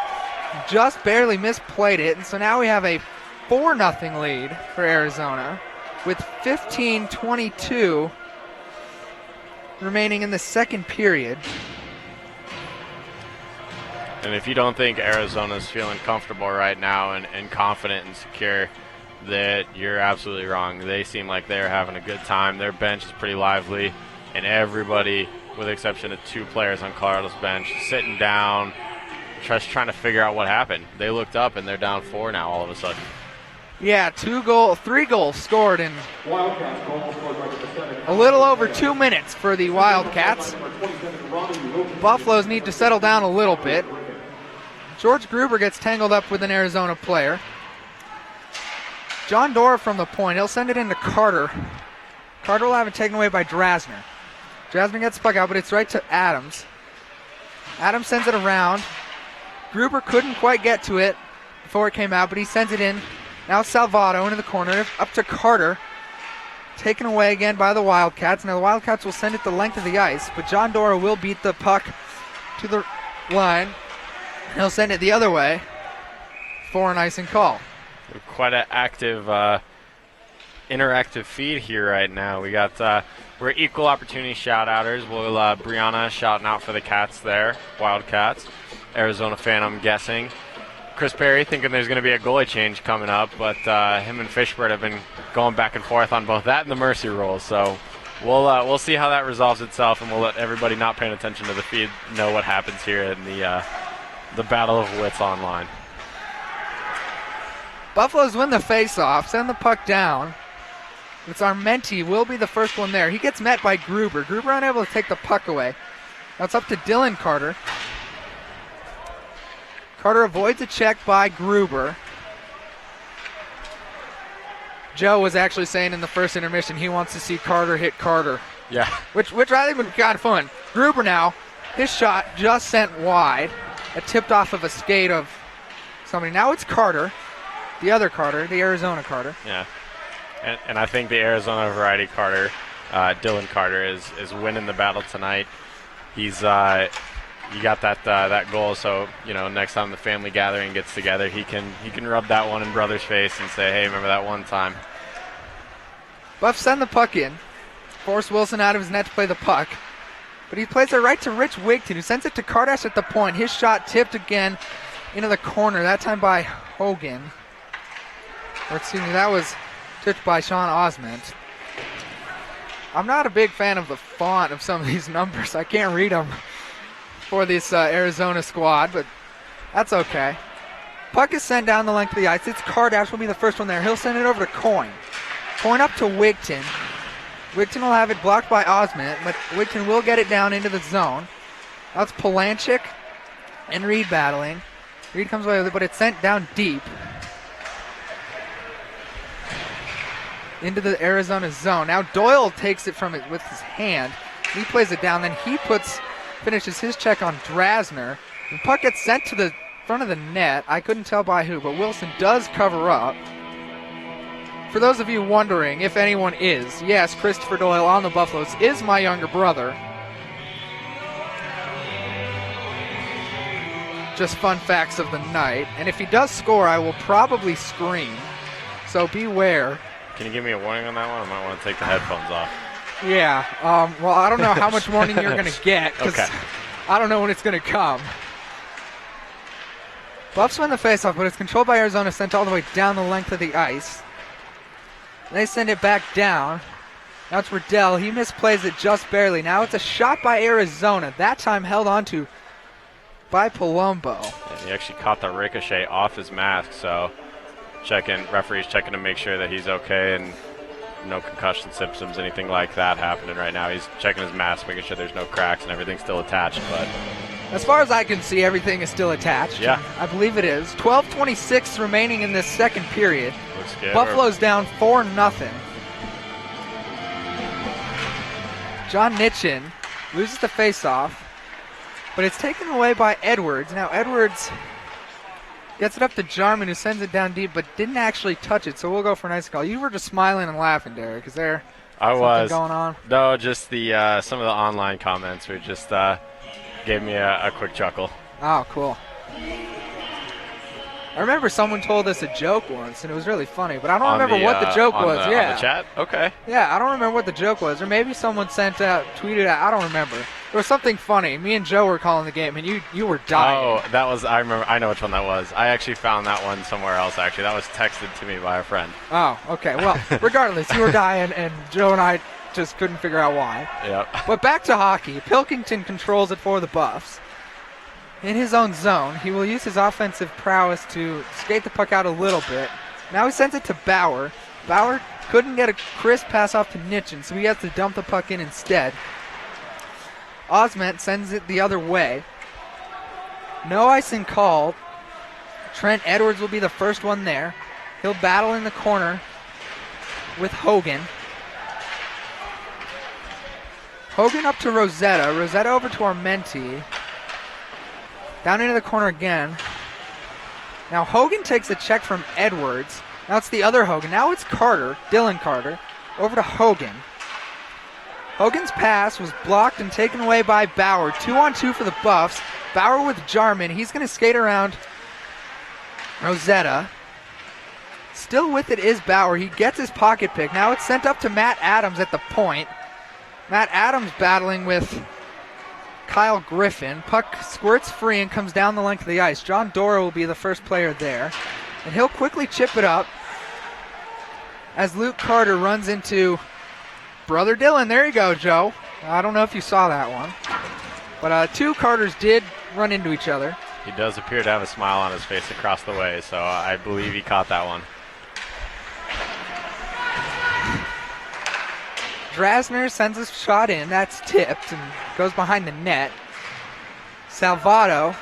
just barely misplayed it, and so now we have a 4-0 lead for Arizona with 15:22 remaining in the second period.
And if you don't think Arizona's feeling comfortable right now and confident and secure, that you're absolutely wrong. They seem like they're having a good time. Their bench is pretty lively, and everybody, with the exception of 2 players on Colorado's bench, sitting down, just trying to figure out what happened. They looked up, and they're down 4 now all of a sudden.
Yeah, 3 goals scored in a little over 2 minutes for the Wildcats. Buffaloes need to settle down a little bit. George Gruber gets tangled up with an Arizona player. John Dora from the point. He'll send it into Carter. Carter will have it taken away by Drasner. Drasner gets the puck out, but it's right to Adams. Adams sends it around. Gruber couldn't quite get to it before it came out, but he sends it in. Now Salvato into the corner, up to Carter. Taken away again by the Wildcats. Now the Wildcats will send it the length of the ice, but John Dora will beat the puck to the line. He'll send it the other way for an icing call.
Quite an active, interactive feed here right now. We got we're equal opportunity shout-outers. We'll Brianna shouting out for the Cats there, Wildcats. Arizona fan, I'm guessing. Chris Perry thinking there's going to be a goalie change coming up, but him and Fishbert have been going back and forth on both that and the mercy roll. So we'll see how that resolves itself, and we'll let everybody not paying attention to the feed know what happens here in the battle of wits online.
Buffaloes win the face-off, send the puck down. It's Armenti, will be the first one there. He gets met by Gruber. Gruber unable to take the puck away. Now it's up to Dylan Carter. Carter avoids a check by Gruber. Joe was actually saying in the first intermission he wants to see Carter hit Carter.
Yeah.
Which I think would be kind of fun. Gruber now, his shot just sent wide. It tipped off of a skate of somebody. Now it's Carter. The other Carter, the Arizona Carter.
Yeah, and I think the Arizona variety Carter, Dylan Carter, is winning the battle tonight. He's you got that goal, so you know next time the family gathering gets together, he can rub that one in brother's face and say, hey, remember that one time.
Buffs send the puck in, force Wilson out of his net to play the puck, but he plays it right to Rich Wigton, who sends it to Kardash at the point. His shot tipped again into the corner, that time by Hogan. Or excuse me, that was tipped by Sean Osment. I'm not a big fan of the font of some of these numbers. I can't read them for this Arizona squad, but that's okay. Puck is sent down the length of the ice. It's Kardash will be the first one there. He'll send it over to Coyne. Coyne up to Wigton. Wigton will have it blocked by Osment, but Wigton will get it down into the zone. That's Polanchik and Reed battling. Reed comes away with it, but it's sent down deep into the Arizona zone. Now Doyle takes it from it with his hand. He plays it down, then he finishes his check on Drasner. The puck gets sent to the front of the net. I couldn't tell by who, but Wilson does cover up. For those of you wondering if anyone is, yes, Christopher Doyle on the Buffaloes is my younger brother. Just fun facts of the night. And if he does score, I will probably scream. So beware.
Can you give me a warning on that one? I might want to take the headphones off.
Yeah. Well, I don't know how much warning you're going to get because
Okay.
I don't know when it's going to come. Buffs win the faceoff, but it's controlled by Arizona, sent all the way down the length of the ice. They send it back down. Now it's Riddell. He misplays it just barely. Now it's a shot by Arizona. That time held onto by Palumbo.
And he actually caught the ricochet off his mask, so referee's checking to make sure that he's okay and no concussion symptoms, anything like that happening right now. He's checking his mask, making sure there's no cracks and everything's still attached. But
as far as I can see, everything is still attached.
Yeah.
I believe it is. 12:26 remaining in this second period.
looks good.
Buffalo's down 4-0. John Nitchin loses the faceoff, but it's taken away by Edwards. Now Edwards gets it up to Jarman, who sends it down deep, but didn't actually touch it, so we'll go for an ice call. You were just smiling and laughing, Derek. Is there something going on?
No, just the some of the online comments were just gave me a quick chuckle.
Oh, cool. I remember someone told us a joke once, and it was really funny, but I don't remember what the joke was.
On the chat? Okay.
Yeah, I don't remember what the joke was, or maybe someone tweeted out. I don't remember. There was something funny. Me and Joe were calling the game, and you were dying.
Oh, that was, I remember, I know which one that was. I actually found that one somewhere else, actually. That was texted to me by a friend.
Oh, okay. Well, regardless, you were dying, and Joe and I just couldn't figure out why.
Yep.
But back to hockey. Pilkington controls it for the Buffs. In his own zone, he will use his offensive prowess to skate the puck out a little bit. Now he sends it to Bauer. Bauer couldn't get a crisp pass off to Nitchin, so he has to dump the puck in instead. Osment sends it the other way. No icing called. Trent Edwards will be the first one there. He'll battle in the corner with Hogan. Hogan up to Rosetta. Rosetta over to Armenti. Down into the corner again. Now Hogan takes a check from Edwards. Now it's the other Hogan. Now it's Carter, Dylan Carter, over to Hogan. Hogan's pass was blocked and taken away by Bauer. 2-on-2 for the Buffs. Bauer with Jarman. He's going to skate around Rosetta. Still with it is Bauer. He gets his pocket pick. Now it's sent up to Matt Adams at the point. Matt Adams battling with Kyle Griffin. Puck squirts free and comes down the length of the ice. John Dora will be the first player there. And he'll quickly chip it up as Luke Carter runs into Brother Dylan. There you go, Joe. I don't know if you saw that one. But two Carters did run into each other.
He does appear to have a smile on his face across the way, so I believe he caught that one.
Drasner sends a shot in. That's tipped and goes behind the net. Salvato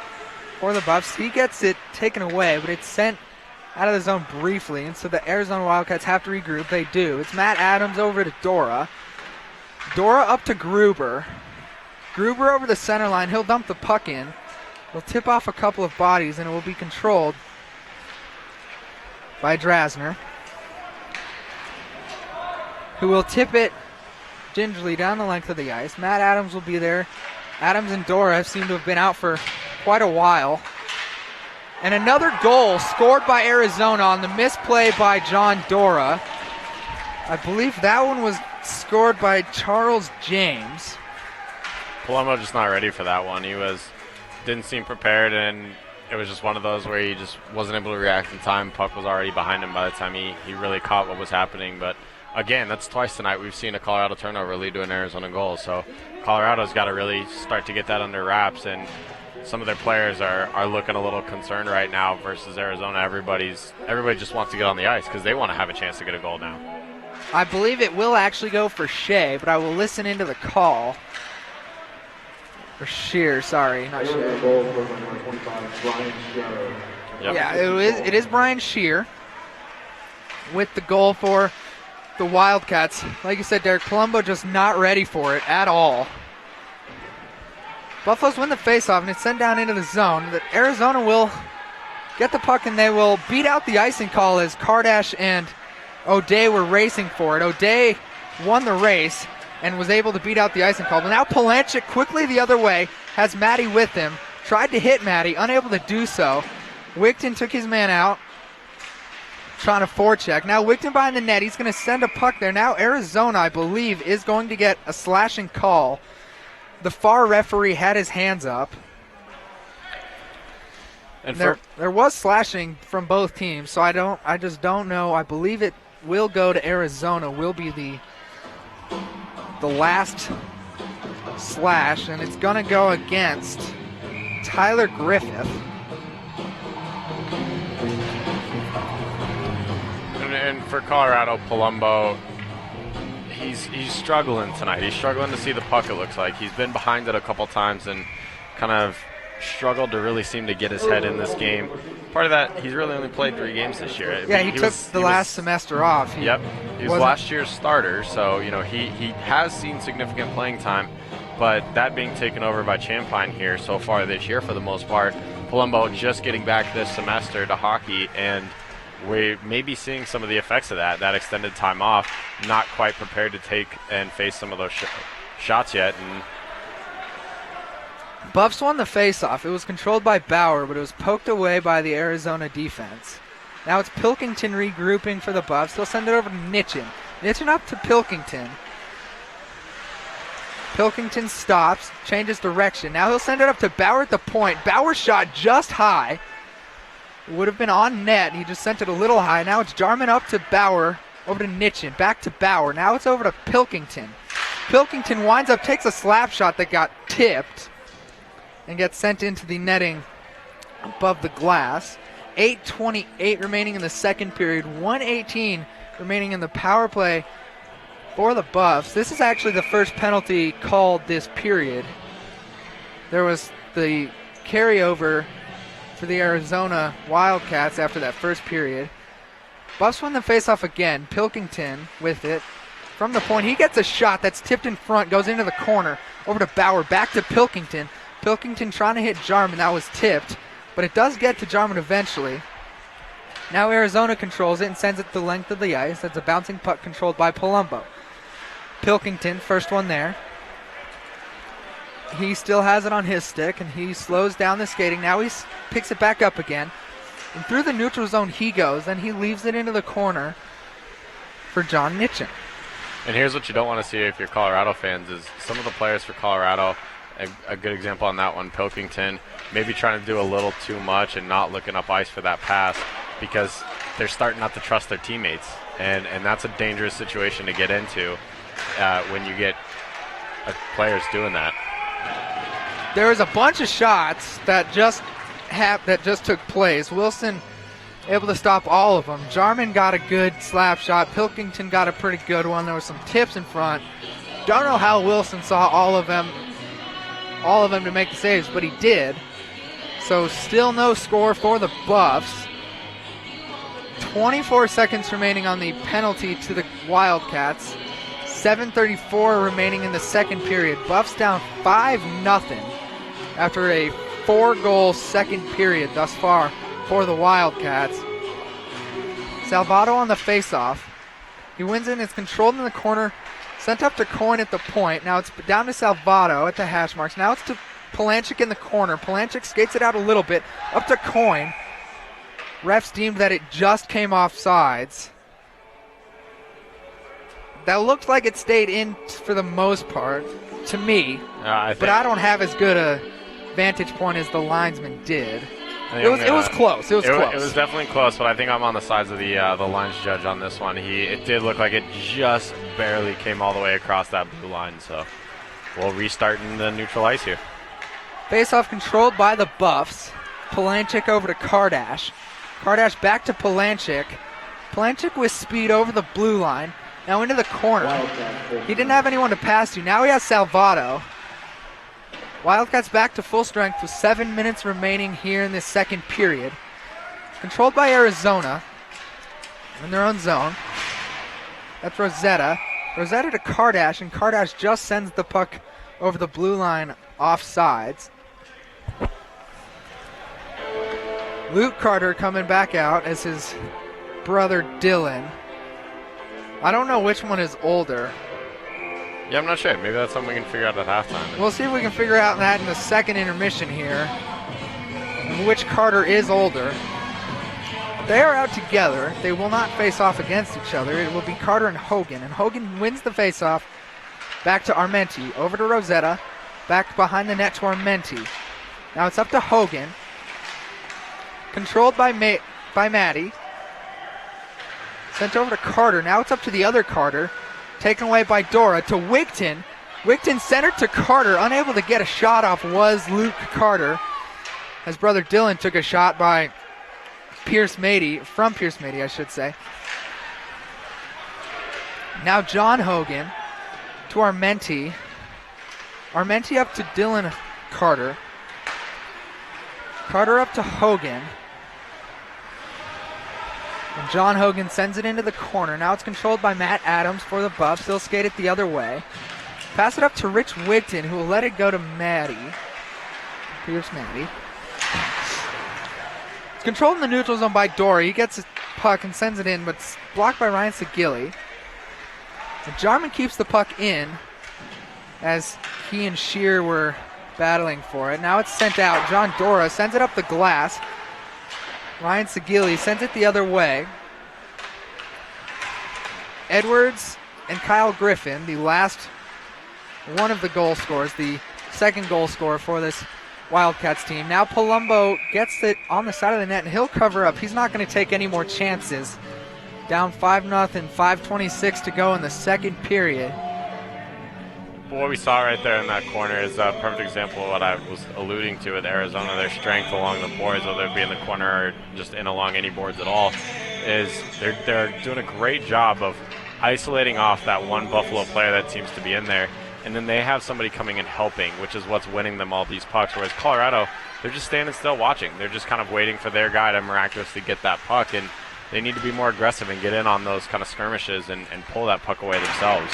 for the Buffs. He gets it taken away, but it's sent out of the zone briefly, and so the Arizona Wildcats have to regroup. They do. It's Matt Adams over to Dora. Dora up to Gruber. Gruber over the center line. He'll dump the puck in. He'll tip off a couple of bodies, and it will be controlled by Drasner, who will tip it gingerly down the length of the ice. Matt Adams will be there. Adams and Dora seem to have been out for quite a while. And another goal scored by Arizona on the misplay by John Dora. I believe that one was scored by Charles James.
Palumbo just not ready for that one. He didn't seem prepared, and it was just one of those where he just wasn't able to react in time. Puck was already behind him by the time he really caught what was happening. But again, that's twice tonight we've seen a Colorado turnover lead to an Arizona goal. So Colorado's got to really start to get that under wraps, and some of their players are looking a little concerned right now versus Arizona. Everybody just wants to get on the ice because they want to have a chance to get a goal now.
I believe it will actually go for Shea, but I will listen into the call. Or Shear, sorry, not Shea.
Yep.
Yeah, it is Brian Shear with the goal for the Wildcats. Like you said, Derek, Palumbo just not ready for it at all. Buffaloes win the faceoff, and it's sent down into the zone. That Arizona will get the puck, and they will beat out the icing call as Kardash and O'Day were racing for it. O'Day won the race and was able to beat out the icing call. But now Palanchik quickly the other way, has Matty with him. Tried to hit Matty, unable to do so. Wigton took his man out. trying to forecheck. Now Wigton behind the net. He's going to send a puck there. Now Arizona, I believe, is going to get a slashing call. The far referee had his hands up. And there was slashing from both teams, so I just don't know. I believe it will go to Arizona. Will be the last slash, and it's going to go against Tyler Griffith.
And for Colorado, Palumbo, he's struggling tonight. He's struggling to see the puck, it looks like. He's been behind it a couple times and kind of struggled to really seem to get his head in this game. Part of that, he's really only played 3 games this year.
Yeah, he took the last semester off.
He was last year's starter, so he has seen significant playing time, but that being taken over by Champaign here so far this year for the most part. Palumbo just getting back this semester to hockey, and we may be seeing some of the effects of that extended time off, not quite prepared to take and face some of those shots yet. And
Buffs won the faceoff. It was controlled by Bauer, but it was poked away by the Arizona defense. Now it's Pilkington regrouping for the Buffs. They'll send it over to Nitchin. Nitchin up to Pilkington. Pilkington stops, changes direction. Now he'll send it up to Bauer at the point. Bauer shot just high. Would have been on net. He just sent it a little high. Now it's Jarman up to Bauer, over to Nitchin, back to Bauer. Now it's over to Pilkington. Pilkington winds up, takes a slap shot that got tipped and gets sent into the netting above the glass. 8:28 remaining in the second period. 1:18 remaining in the power play for the Buffs. This is actually the first penalty called this period. There was the carryover for the Arizona Wildcats after that first period. Buffs won the faceoff again. Pilkington with it. From the point, he gets a shot that's tipped in front, goes into the corner. Over to Bauer, back to Pilkington. Pilkington trying to hit Jarman. That was tipped, but it does get to Jarman eventually. Now Arizona controls it and sends it the length of the ice. That's a bouncing puck controlled by Palumbo. Pilkington, first one there. He still has it on his stick, and he slows down the skating. Now he picks it back up again. And through the neutral zone he goes, and he leaves it into the corner for John Nitchin.
And here's what you don't want to see if you're Colorado fans is some of the players for Colorado, a good example on that one, Pilkington, maybe trying to do a little too much and not looking up ice for that pass because they're starting not to trust their teammates. And that's a dangerous situation to get into when you get players doing that.
There was a bunch of shots that just took place. Wilson able to stop all of them. Jarman got a good slap shot. Pilkington got a pretty good one. There were some tips in front. Don't know how Wilson saw all of them to make the saves, but he did. So still no score for the Buffs. 24 seconds remaining on the penalty to the Wildcats. 7:34 remaining in the second period. Buffs down 5-0 after a 4-goal second period thus far for the Wildcats. Salvato on the faceoff. He wins it and it's controlled in the corner. Sent up to Coyne at the point. Now it's down to Salvato at the hash marks. Now it's to Palanchik in the corner. Palanchik skates it out a little bit. Up to Coyne. Refs deemed that it just came off sides. That looked like it stayed in for the most part, to me. But I don't have as good a vantage point as the linesman did. It was close. It was close.
It was definitely close, but I think I'm on the sides of the lines judge on this one. It did look like it just barely came all the way across that blue line, so we'll restart in the neutral ice here.
Face-off controlled by the Buffs. Palanchik over to Kardash. Kardash back to Palanchik. Palanchik with speed over the blue line. Now into the corner. He didn't have anyone to pass to. Now he has Salvato. Wildcats back to full strength with 7 minutes remaining here in this second period. Controlled by Arizona in their own zone. That's Rosetta. Rosetta to Kardash, and Kardash just sends the puck over the blue line off sides. Luke Carter coming back out as his brother Dylan. I don't know which one is older.
Yeah, I'm not sure. Maybe that's something we can figure out at halftime.
We'll see if we can figure out that in the second intermission here. Which Carter is older. they are out together. They will not face off against each other. It will be Carter and Hogan wins the face-off. Back to Armenti, over to Rosetta, back behind the net to Armenti. Now it's up to Hogan. Controlled by Maddie. Sent over to Carter. Now it's up to the other Carter. Taken away by Dora to Wigton. Wigton centered to Carter. Unable to get a shot off was Luke Carter. His brother Dylan took a shot by Pierce Mady, from Pierce Mady, I should say. Now John Hogan to Armenti. Armenti up to Dylan Carter. Carter up to Hogan. And John Hogan sends it into the corner. Now it's controlled by Matt Adams for the Buffs. They'll skate it the other way. Pass it up to Rich Wigton, who will let it go to Maddie. Pierce Maddie. It's controlled in the neutral zone by Dory. He gets a puck and sends it in, but it's blocked by Ryan Sagili. And Jarman keeps the puck in as he and Shear were battling for it. Now it's sent out. John Dora sends it up the glass. Ryan Sagili sends it the other way. Edwards and Kyle Griffin, the last one of the goal scorers, the second goal scorer for this Wildcats team. Now Palumbo gets it on the side of the net, and he'll cover up. He's not going to take any more chances. Down 5-0, 5:26 to go in the second period.
What we saw right there in that corner is a perfect example of what I was alluding to with Arizona. Their strength along the boards, whether it be in the corner or just in along any boards at all, is they're doing a great job of isolating off that one Buffalo player that seems to be in there. And then they have somebody coming and helping, which is what's winning them all these pucks. Whereas Colorado, they're just standing still watching. They're just kind of waiting for their guy to miraculously get that puck. And they need to be more aggressive and get in on those kind of skirmishes and pull that puck away themselves.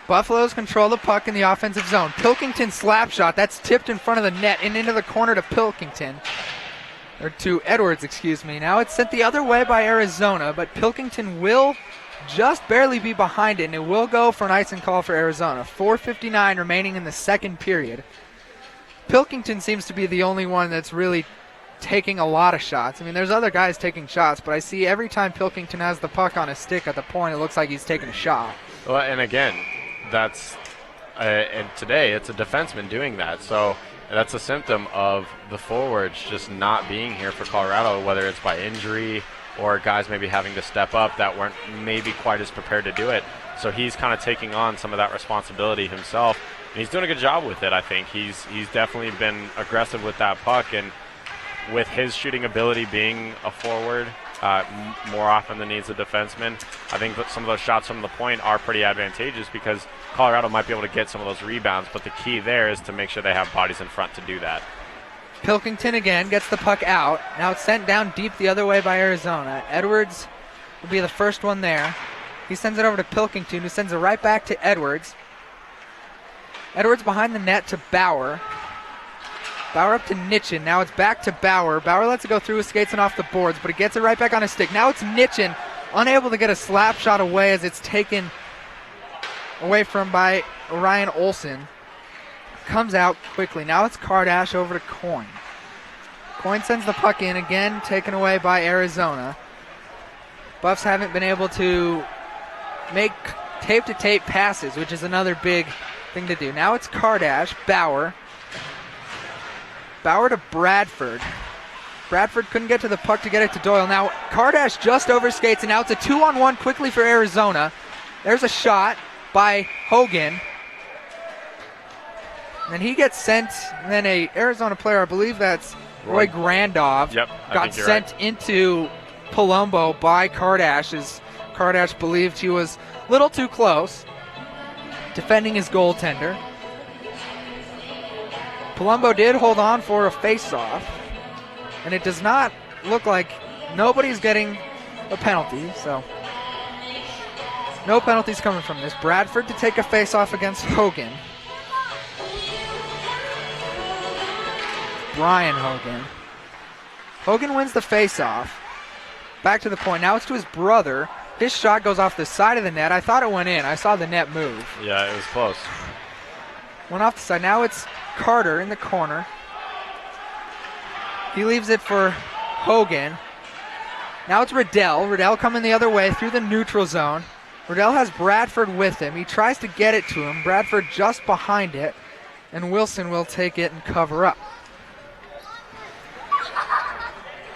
Buffaloes control the puck in the offensive zone. Pilkington slap shot. That's tipped in front of the net and into the corner to Pilkington. Or to Edwards, excuse me. Now it's sent the other way by Arizona, but Pilkington will just barely be behind it, and it will go for an icing call for Arizona. 4:59 remaining in the second period. Pilkington seems to be the only one that's really taking a lot of shots. I mean, there's other guys taking shots, but I see every time Pilkington has the puck on his stick at the point, it looks like he's taking a shot.
Well, and again, that's and today it's a defenseman doing that. So that's a symptom of the forwards just not being here for Colorado, whether it's by injury or guys maybe having to step up that weren't maybe quite as prepared to do it. So he's kind of taking on some of that responsibility himself, and he's doing a good job with it. I think he's definitely been aggressive with that puck, and with his shooting ability being a forward more often than he's a defenseman, I think that some of those shots from the point are pretty advantageous because Colorado might be able to get some of those rebounds, but the key there is to make sure they have bodies in front to do that.
Pilkington again gets the puck out. Now it's sent down deep the other way by Arizona. Edwards will be the first one there. He sends it over to Pilkington, who sends it right back to Edwards. Edwards behind the net to Bauer. Bauer up to Nitchin. Now it's back to Bauer. Bauer lets it go through his skates and off the boards, but he gets it right back on his stick. Now it's Nitchin, unable to get a slap shot away as it's taken away from by Ryan Olsen. Comes out quickly. Now it's Kardash over to Coyne. Coyne sends the puck in again, taken away by Arizona. Buffs haven't been able to make tape-to-tape passes, which is another big thing to do. Now it's Kardash, Bauer. Bauer to Bradford. Bradford couldn't get to the puck to get it to Doyle. Now Kardash just overskates, and now it's a 2-on-1 quickly for Arizona. There's a shot by Hogan. And he gets sent, and then a Arizona player, I believe that's Roy Grandov, got sent into Palumbo by Kardash, as Kardash believed he was a little too close, defending his goaltender. Palumbo did hold on for a face-off, and it does not look like nobody's getting a penalty, so no penalties coming from this. Bradford to take a face-off against Hogan. Brian Hogan. Hogan wins the face-off. Back to the point. Now it's to his brother. His shot goes off the side of the net. I thought it went in. I saw the net move.
Yeah, it was close.
Went off the side. Now it's Carter in the corner. He leaves it for Hogan. Now it's Riddell. Riddell coming the other way through the neutral zone. Riddell has Bradford with him. He tries to get it to him. Bradford just behind it. And Wilson will take it and cover up.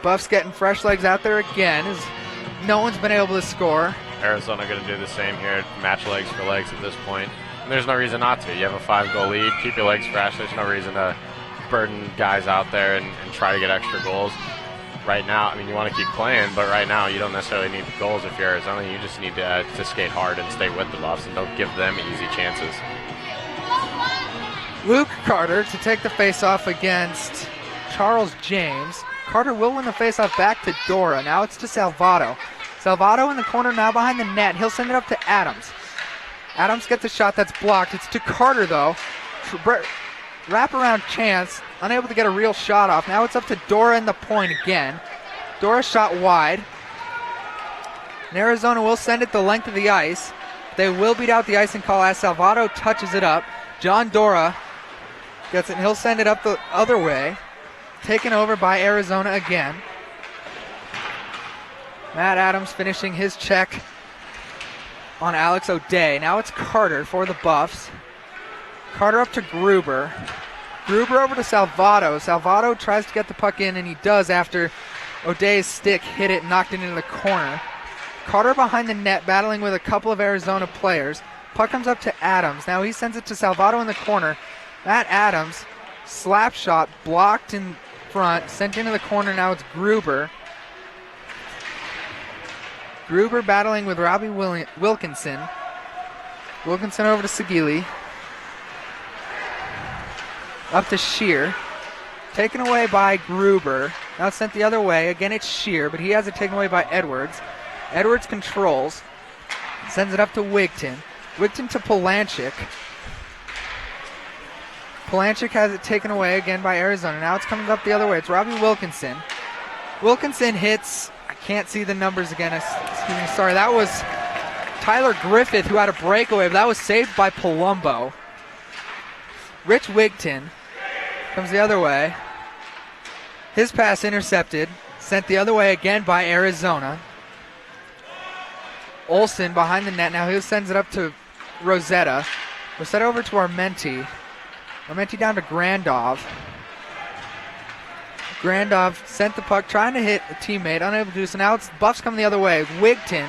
Buffs getting fresh legs out there again as no one's been able to score.
Arizona going to do the same here. Match legs for legs at this point. And there's no reason not to. You have a 5-goal lead. Keep your legs fresh. There's no reason to burden guys out there and try to get extra goals. Right now, I mean, you want to keep playing, but right now you don't necessarily need the goals if you're Arizona. You just need to skate hard and stay with the Buffs and don't give them easy chances.
Luke Carter to take the faceoff against Charles James. Carter will win the faceoff back to Dora. Now it's to Salvato. Salvato in the corner now behind the net. He'll send it up to Adams. Adams gets a shot that's blocked. It's to Carter, though. Wraparound chance. Unable to get a real shot off. Now it's up to Dora in the point again. Dora shot wide. And Arizona will send it the length of the ice. They will beat out the icing call as Salvato touches it up. John Dora gets it, and he'll send it up the other way. Taken over by Arizona again. Matt Adams finishing his check on Alex O'Day. Now it's Carter for the Buffs. Carter up to Gruber. Gruber over to Salvato. Salvato tries to get the puck in, and he does after O'Day's stick hit it and knocked it into the corner. Carter behind the net battling with a couple of Arizona players. Puck comes up to Adams. Now he sends it to Salvato in the corner. Matt Adams, slap shot, blocked in front, sent into the corner. Now it's Gruber. Gruber battling with Robbie Wilkinson. Wilkinson over to Sagili. Up to Shear. Taken away by Gruber. Now it's sent the other way. Again, it's Shear, but he has it taken away by Edwards. Edwards controls. Sends it up to Wigton. Wigton to Polanchik. Polanchik has it taken away again by Arizona. Now it's coming up the other way. It's Robbie Wilkinson. Wilkinson hits. I can't see the numbers again. Excuse me. Sorry. That was Tyler Griffith who had a breakaway, but that was saved by Palumbo. Rich Wigton comes the other way. His pass intercepted. Sent the other way again by Arizona. Olsen behind the net. Now he sends it up to Rosetta. Rosetta over to Armenti. Armenti down to Grandov. Grandov sent the puck, trying to hit a teammate, unable to do so. Now it's Buffs coming the other way. Wigton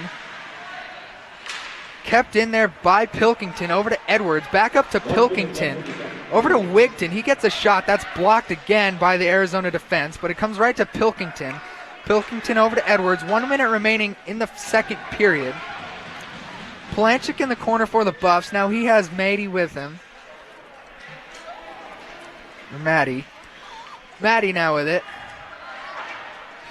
kept in there by Pilkington. Over to Edwards. Back up to Pilkington. Over to Wigton. He gets a shot. That's blocked again by the Arizona defense, but it comes right to Pilkington. Pilkington over to Edwards. 1 minute remaining in the second period. Polanchik in the corner for the Buffs. Now he has Matey with him. Matty now with it.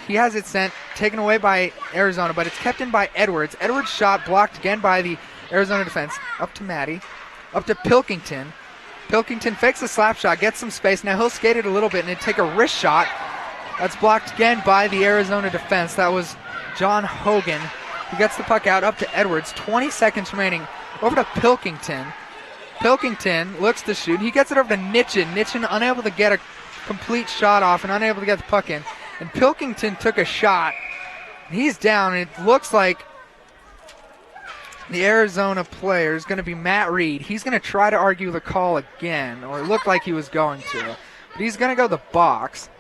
He has it sent, taken away by Arizona, but it's kept in by Edwards. Edwards' shot blocked again by the Arizona defense. Up to Matty. Up to Pilkington. Pilkington fakes a slap shot, gets some space. Now he'll skate it a little bit and take a wrist shot. That's blocked again by the Arizona defense. That was John Hogan. He gets the puck out up to Edwards. 20 seconds remaining. Over to Pilkington. Pilkington looks to shoot. He gets it over to Nitchin. Nitchin unable to get a complete shot off and unable to get the puck in. And Pilkington took a shot. He's down, and it looks like the Arizona player is going to be Matt Reed. He's going to try to argue the call again, or it looked like he was going to. But he's going to go the box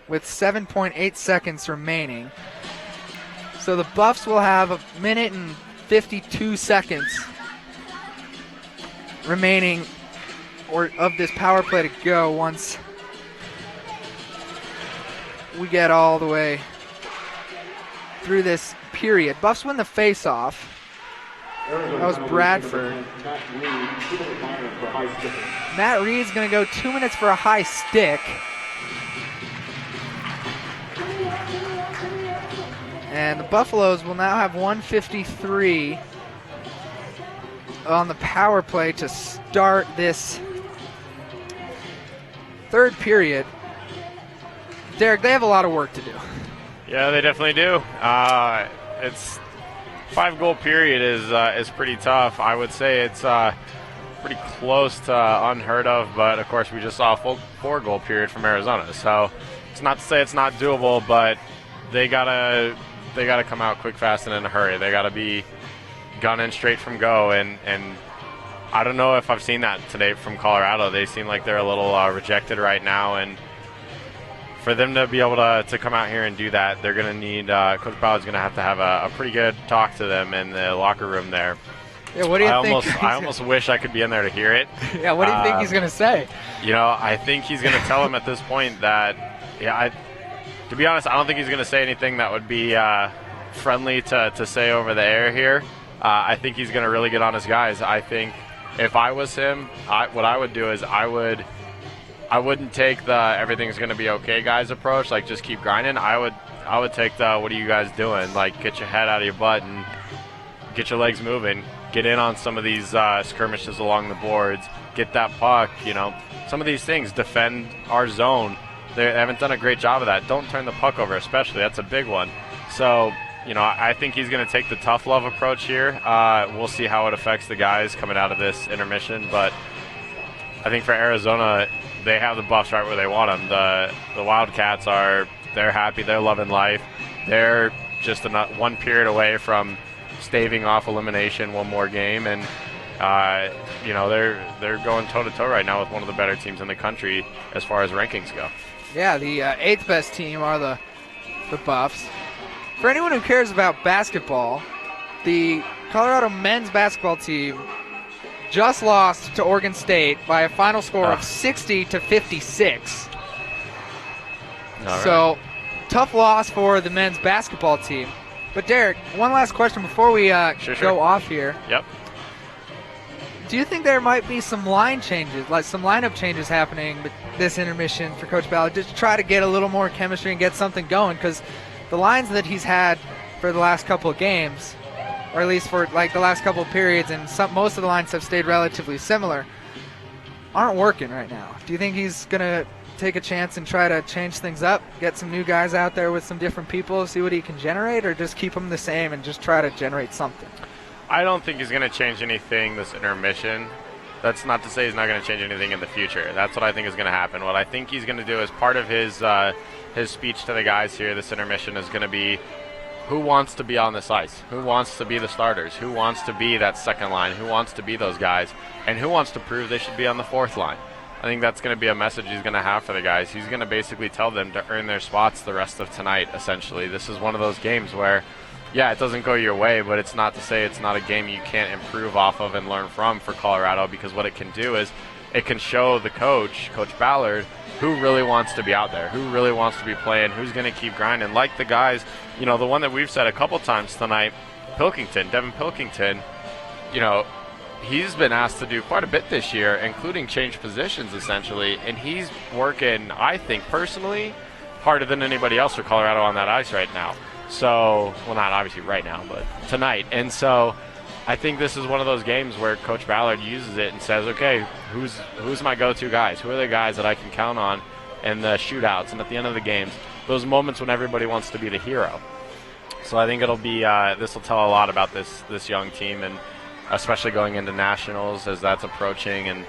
with 7.8 seconds remaining. So the Buffs will have a minute and 52 seconds remaining of this power play to go once we get all the way through this period. Buffs win the face-off. That was Bradford. Matt Reed's going to go 2 minutes for a high stick. And the Buffaloes will now have 1:53 on the power play to start this third period. Derek, they have a lot of work to do.
Yeah, they definitely do. It's 5-goal period is pretty tough. I would say it's pretty close to unheard of, but of course we just saw a full 4-goal period from Arizona. So it's not to say it's not doable, but they gotta gotta come out quick, fast, and in a hurry. They gotta be gunning straight from go, and I don't know if I've seen that today from Colorado. They seem like they're a little rejected right now, and for them to be able to come out here and do that, they're going to need Coach Ballard's going to have a pretty good talk to them in the locker room there.
Yeah, what do you think?
I almost wish I could be in there to hear it.
Yeah, what do you think he's going to say?
I think he's going to tell them at this point that, to be honest, I don't think he's going to say anything that would be friendly to say over the air here. I think he's going to really get on his guys. I think if I was him, what I would do is I wouldn't take the everything's going to be okay guys approach, like just keep grinding. I would take the what are you guys doing? Like get your head out of your butt and get your legs moving. Get in on some of these skirmishes along the boards. Get that puck, Some of these things, defend our zone. They haven't done a great job of that. Don't turn the puck over especially. That's a big one. So, I think he's going to take the tough love approach here. We'll see how it affects the guys coming out of this intermission. But I think for Arizona, they have the Buffs right where they want them. The Wildcats they're happy. They're loving life. They're just one period away from staving off elimination one more game. And, they're going toe-to-toe right now with one of the better teams in the country as far as rankings go.
Yeah, the eighth best team are the Buffs. For anyone who cares about basketball, the Colorado men's basketball team just lost to Oregon State by a final score of 60-56. So, tough loss for the men's basketball team. But Derek, one last question before we go off here.
Yep.
Do you think there might be some line changes, like some lineup changes happening this intermission for Coach Ballard, just to try to get a little more chemistry and get something going? Because the lines that he's had for the last couple of games, or at least for like the last couple of periods, and most of the lines have stayed relatively similar, aren't working right now. Do you think he's going to take a chance and try to change things up, get some new guys out there with some different people, see what he can generate, or just keep them the same and just try to generate something?
I don't think he's going to change anything this intermission. That's not to say he's not going to change anything in the future. That's what I think is going to happen. What I think he's going to do as part of his speech to the guys here, this intermission, is going to be who wants to be on this ice, who wants to be the starters, who wants to be that second line, who wants to be those guys, and who wants to prove they should be on the fourth line. I think that's going to be a message he's going to have for the guys. He's going to basically tell them to earn their spots the rest of tonight, essentially. This is one of those games where, yeah, it doesn't go your way, but it's not to say it's not a game you can't improve off of and learn from for Colorado, because what it can do is it can show the Coach Ballard, who really wants to be out there, who really wants to be playing, who's going to keep grinding. Like the guys, the one that we've said a couple times tonight, Devin Pilkington, he's been asked to do quite a bit this year, including change positions essentially, and he's working, I think personally, harder than anybody else for Colorado on that ice right now. So, well, not obviously right now, but tonight. And so I think this is one of those games where Coach Ballard uses it and says, okay, who's my go-to guys? Who are the guys that I can count on in the shootouts and at the end of the games, those moments when everybody wants to be the hero. So I think it'll be this will tell a lot about this young team, and especially going into nationals as that's approaching, and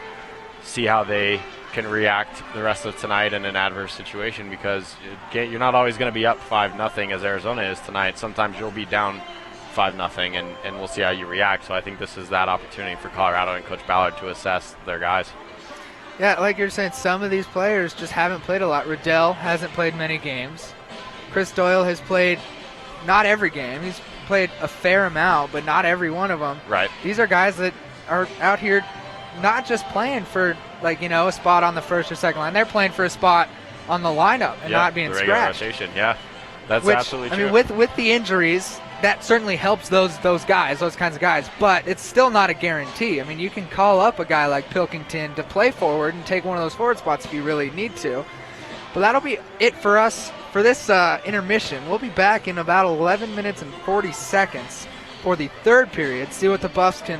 see how they can react the rest of tonight in an adverse situation, because you're not always going to be up 5-0 as Arizona is tonight. Sometimes you'll be down 5-0, and we'll see how you react. So I think this is that opportunity for Colorado and Coach Ballard to assess their guys.
Yeah, like you're saying, some of these players just haven't played a lot. Riddell hasn't played many games. Chris Doyle has played not every game. He's played a fair amount, but not every one of them.
Right.
These are guys that are out here not just playing for, a spot on the first or second line. They're playing for a spot on the lineup and not being scratched.
Rotation. Yeah, that's absolutely true.
I mean, with the injuries, that certainly helps those guys, those kinds of guys, but it's still not a guarantee. I mean, you can call up a guy like Pilkington to play forward and take one of those forward spots if you really need to. But that'll be it for us for this intermission. We'll be back in about 11 minutes and 40 seconds for the third period, see what the Buffs can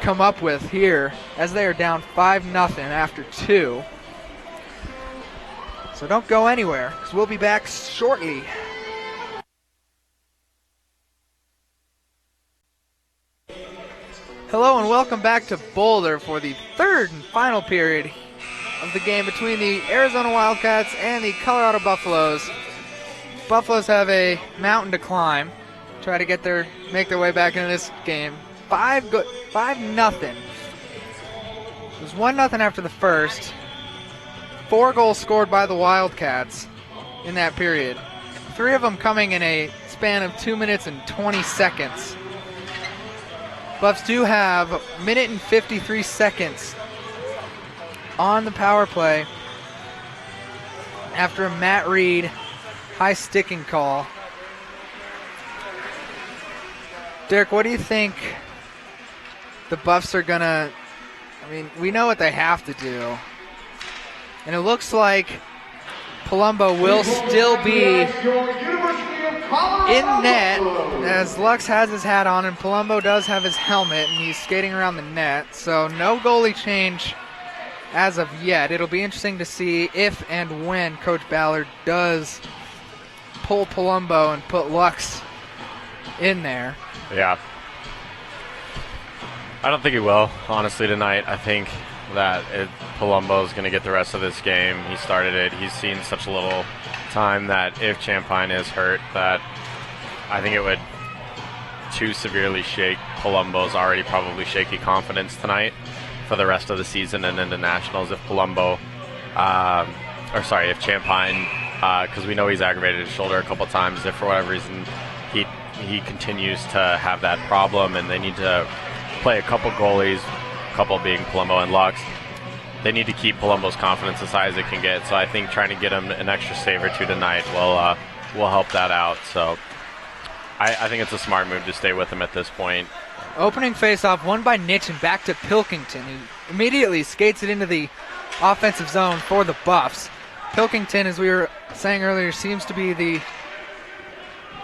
come up with here as they are down 5-0 after 2. So don't go anywhere, because we'll be back shortly. Hello and welcome back to Boulder for the third and final period of the game between the Arizona Wildcats and the Colorado Buffaloes. Buffaloes have a mountain to climb. Try to make their way back into this game. 5-0. It was 1-0 after the first. 4 goals scored by the Wildcats in that period. 3 of them coming in a span of 2 minutes and 20 seconds. Buffs do have 1 minute and 53 seconds on the power play after a Matt Reed high sticking call. Derek, what do you think the Buffs are gonna, we know what they have to do. And it looks like Palumbo will still be in net as Lux has his hat on and Palumbo does have his helmet and he's skating around the net. So no goalie change as of yet. It'll be interesting to see if and when Coach Ballard does pull Palumbo and put Lux in there.
Yeah. I don't think he will, honestly, tonight. I think that Palumbo is going to get the rest of this game. He started it. He's seen such a little time that if Champagne is hurt, that I think it would too severely shake Palumbo's already probably shaky confidence tonight for the rest of the season and into nationals. If Palumbo, if Champagne, because we know he's aggravated his shoulder a couple times, if for whatever reason he continues to have that problem and they need to play a couple goalies, a couple being Palumbo and Lux, they need to keep Palumbo's confidence as high as it can get. So I think trying to get him an extra save or two tonight will help that out. So I think it's a smart move to stay with him at this point.
Opening faceoff won by Nitchin back to Pilkington, who immediately skates it into the offensive zone for the Buffs. Pilkington, as we were saying earlier, seems to be the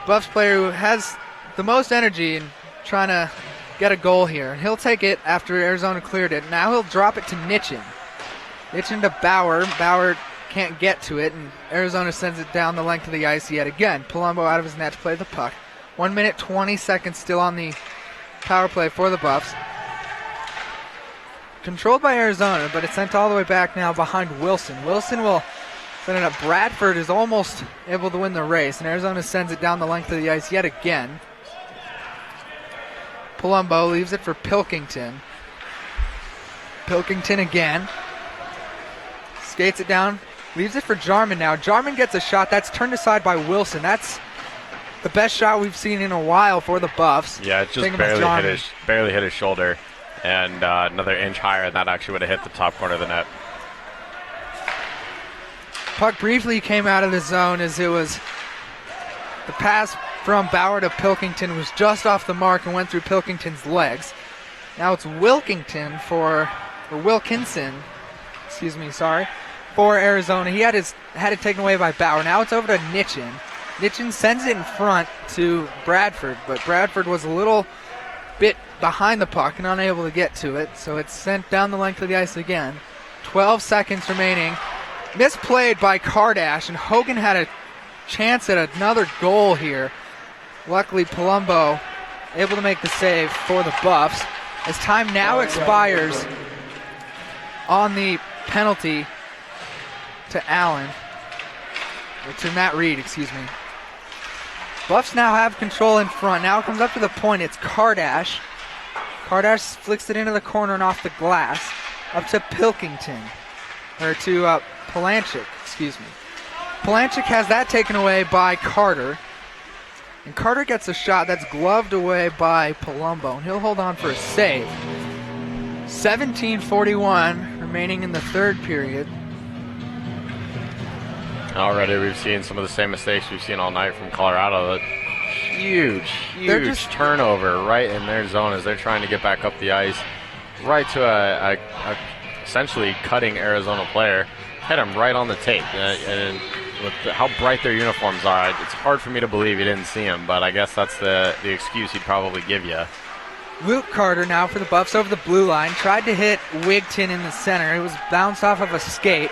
Buffs player who has the most energy in trying to get a goal here. He'll take it after Arizona cleared it. Now he'll drop it to Nitchin. Nitchin to Bauer. Bauer can't get to it, and Arizona sends it down the length of the ice yet again. Palumbo out of his net to play the puck. 1 minute, 20 seconds still on the power play for the Buffs. Controlled by Arizona, but it's sent all the way back now behind Wilson. Wilson will send it up. Bradford is almost able to win the race, and Arizona sends it down the length of the ice yet again. Palumbo leaves it for Pilkington. Pilkington again. Skates it down. Leaves it for Jarman now. Jarman gets a shot. That's turned aside by Wilson. That's the best shot we've seen in a while for the Buffs.
Yeah, it just barely hit his shoulder. And another inch higher, and that actually would have hit the top corner of the net.
Puck briefly came out of the zone as it was the pass from Bauer to Pilkington was just off the mark and went through Pilkington's legs. Now it's Wilkinson, for Arizona. He had it taken away by Bauer. Now it's over to Nitchin. Nitchin sends it in front to Bradford, but Bradford was a little bit behind the puck and unable to get to it, so it's sent down the length of the ice again. 12 seconds remaining. Misplayed by Kardash, and Hogan had a chance at another goal here. Luckily, Palumbo able to make the save for the Buffs. As time now expires on the penalty to Matt Reed, excuse me. Buffs now have control in front. Now it comes up to the point. It's Kardash. Kardash flicks it into the corner and off the glass. Up to Pilkington. Or to Palanchik, excuse me. Palanchik has that taken away by Carter. And Carter gets a shot that's gloved away by Palumbo, and he'll hold on for a save. 17:41 remaining in the third period.
Already we've seen some of the same mistakes we've seen all night from Colorado. That huge turnover right in their zone as they're trying to get back up the ice. Right to a essentially cutting Arizona player. Hit him right on the tape. And with how bright their uniforms are, it's hard for me to believe you didn't see him, but I guess that's the excuse he'd probably give you.
Luke Carter now for the Buffs over the blue line. Tried to hit Wigton in the center. It was bounced off of a skate.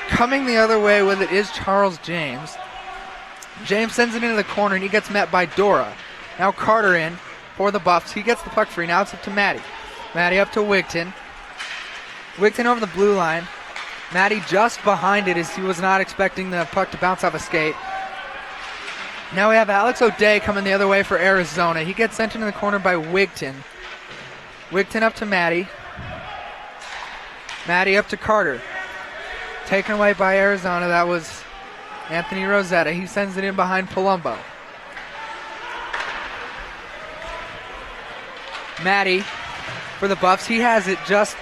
Coming the other way with it is Charles James. James sends it into the corner, and he gets met by Dora. Now Carter in for the Buffs. He gets the puck free. Now it's up to Matty. Matty up to Wigton. Wigton over the blue line. Matty just behind it as he was not expecting the puck to bounce off a skate. Now we have Alex O'Day coming the other way for Arizona. He gets sent into the corner by Wigton. Wigton up to Maddie. Maddie up to Carter. Taken away by Arizona. That was Anthony Rosetta. He sends it in behind Palumbo. Maddie for the Buffs. He has it, just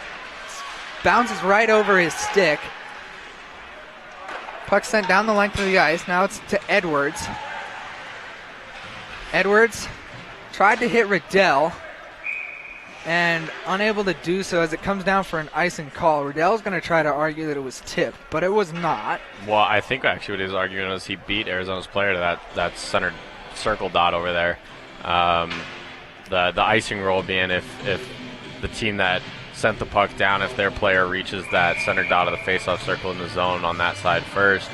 bounces right over his stick. Puck sent down the length of the ice. Now it's to Edwards. Edwards tried to hit Riddell and unable to do so as it comes down for an icing call. Riddell's going to try to argue that it was tipped, but it was not.
Well, I think actually what he was arguing was he beat Arizona's player to that centered circle dot over there. The icing rule being if the team that sent the puck down, if their player reaches that centered dot of the faceoff circle in the zone on that side first,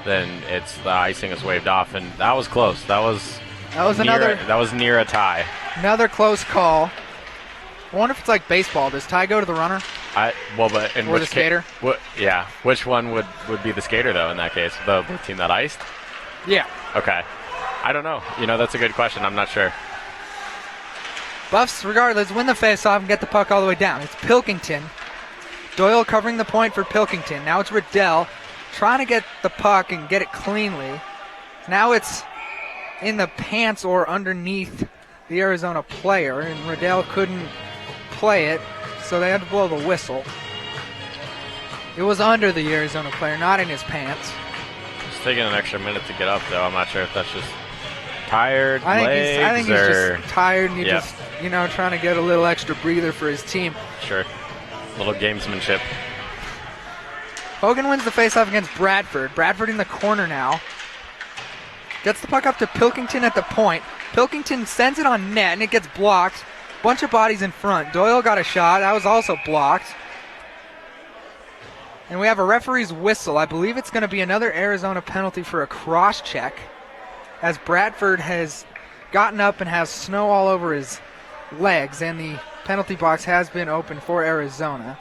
then the icing is waved off, and that was close. That was near a tie.
Another close call. I wonder if it's like baseball. Does tie go to the runner?
Or the
skater?
Yeah. Which one would be the skater, though, in that case? The team that iced?
Yeah.
Okay. I don't know. That's a good question. I'm not sure.
Buffs, regardless, win the faceoff and get the puck all the way down. It's Pilkington. Doyle covering the point for Pilkington. Now it's Riddell trying to get the puck and get it cleanly. Now it's in the pants or underneath the Arizona player, and Riddell couldn't play it, so they had to blow the whistle. It was under the Arizona player, not in his pants.
It's taking an extra minute to get up, though. I'm not sure if that's just tired,
I think he's just tired, and
just
trying to get a little extra breather for his team.
Sure. A little gamesmanship.
Hogan wins the faceoff against Bradford. Bradford in the corner now. Gets the puck up to Pilkington at the point. Pilkington sends it on net, and it gets blocked. Bunch of bodies in front. Doyle got a shot. That was also blocked. And we have a referee's whistle. I believe it's going to be another Arizona penalty for a cross-check, as Bradford has gotten up and has snow all over his legs, and the penalty box has been open for Arizona.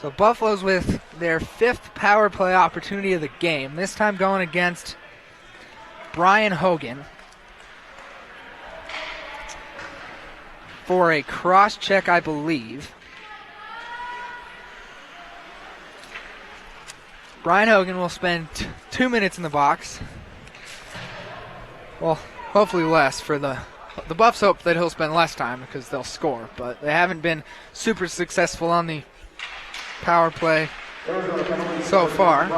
So Buffalo's with their 5th power play opportunity of the game, this time going against Brian Hogan for a cross-check, I believe. Brian Hogan will spend 2 minutes in the box. Well, hopefully less for the Buffs hope that he'll spend less time because they'll score, but they haven't been super successful on the power play so far.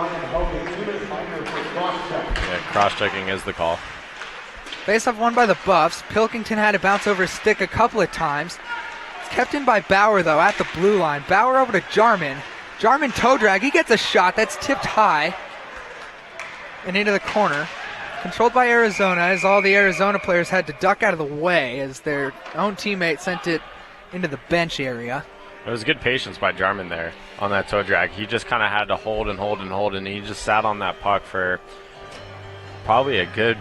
Yeah, cross-checking is the call.
Face-off won by the Buffs. Pilkington had to bounce over his stick a couple of times. It's kept in by Bauer, though, at the blue line. Bauer over to Jarman. Jarman toe drag. He gets a shot. That's tipped high and into the corner. Controlled by Arizona, as all the Arizona players had to duck out of the way as their own teammate sent it into the bench area.
It was good patience by Jarman there on that toe drag. He just kind of had to hold, and he just sat on that puck for probably a good,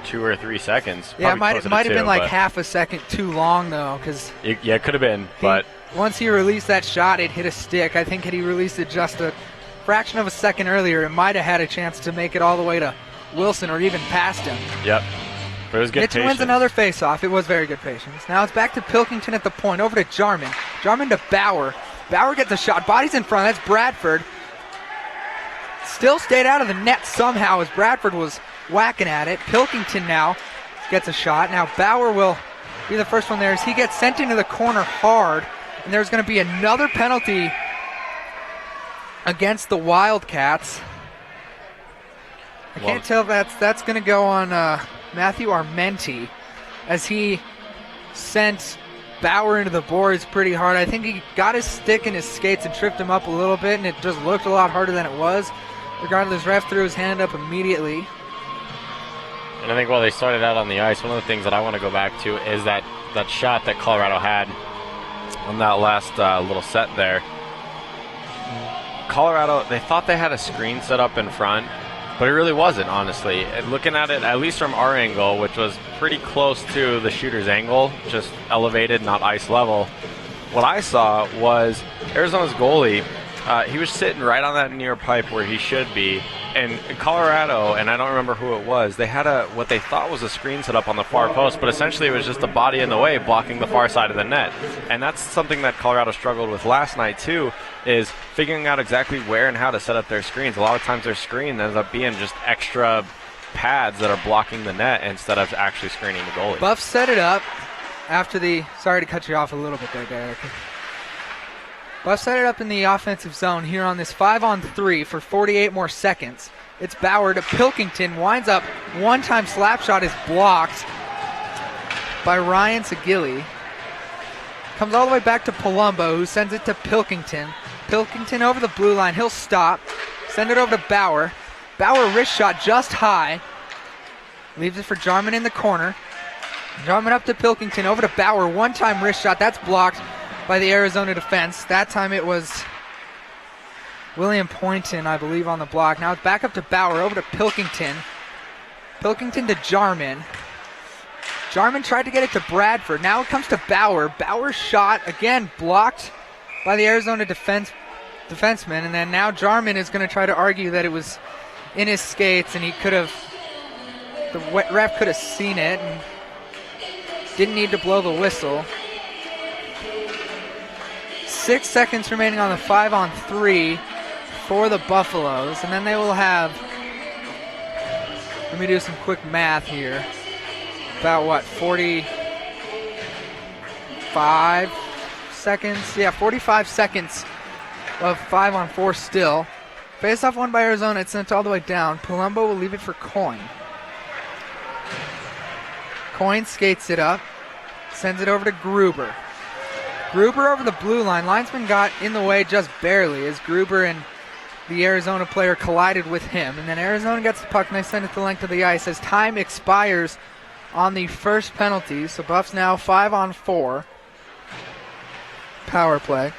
2 or 3 seconds.
Yeah, it might have been like half a second too long, though, because
it could have been. But
once he released that shot, it hit a stick. I think had he released it just a fraction of a second earlier, it might have had a chance to make it all the way to Wilson or even past him.
Yep. But it was good
Mitchell
patience.
wins another face-off. It was very good patience. Now it's back to Pilkington at the point. Over to Jarman. Jarman to Bauer. Bauer gets a shot. Body's in front. That's Bradford. Still stayed out of the net somehow as Bradford was whacking at it. Pilkington now gets a shot. Now Bauer will be the first one there as he gets sent into the corner hard. And there's going to be another penalty against the Wildcats. I can't tell if that's going to go on Matthew Armenti as he sent Bauer into the boards pretty hard. I think he got his stick in his skates and tripped him up a little bit, and it just looked a lot harder than it was. Regardless, ref threw his hand up immediately.
And I think while they started out on the ice, one of the things that I want to go back to is that shot that Colorado had on that last little set there. Colorado, they thought they had a screen set up in front, but it really wasn't, honestly. And looking at it, at least from our angle, which was pretty close to the shooter's angle, just elevated, not ice level, what I saw was Arizona's goalie, he was sitting right on that near pipe where he should be, And Colorado, and I don't remember who it was, they had what they thought was a screen set up on the far post, but essentially it was just the body in the way blocking the far side of the net. And that's something that Colorado struggled with last night too, is figuring out exactly where and how to set up their screens. A lot of times their screen ends up being just extra pads that are blocking the net instead of actually screening the goalie.
Buffs set it up after sorry to cut you off a little bit there, Derek. Buffs set it up in the offensive zone here on this 5-on-3 for 48 more seconds. It's Bauer to Pilkington, winds up, one-time slap shot is blocked by Ryan Sagili. Comes all the way back to Palumbo, who sends it to Pilkington. Pilkington over the blue line, he'll stop, send it over to Bauer. Bauer wrist shot just high, leaves it for Jarman in the corner. Jarman up to Pilkington, over to Bauer, one-time wrist shot, that's blocked by the Arizona defense. That time it was William Poynton, I believe, on the block. Now it's back up to Bauer, over to Pilkington. Pilkington to Jarman. Jarman tried to get it to Bradford. Now it comes to Bauer. Bauer's shot, again, blocked by the Arizona defenseman. And then now Jarman is going to try to argue that it was in his skates and the ref could have seen it and didn't need to blow the whistle. 6 seconds remaining on the 5-on-3 for the Buffaloes. And then they will have, let me do some quick math here. About 45 seconds? Yeah, 45 seconds of 5-on-4 still. Face-off won by Arizona. It's sent all the way down. Palumbo will leave it for Coyne. Coyne skates it up, sends it over to Gruber. Gruber over the blue line. Linesman got in the way just barely as Gruber and the Arizona player collided with him. And then Arizona gets the puck and they send it the length of the ice as time expires on the first penalty. So Buffs now 5-on-4. Power play.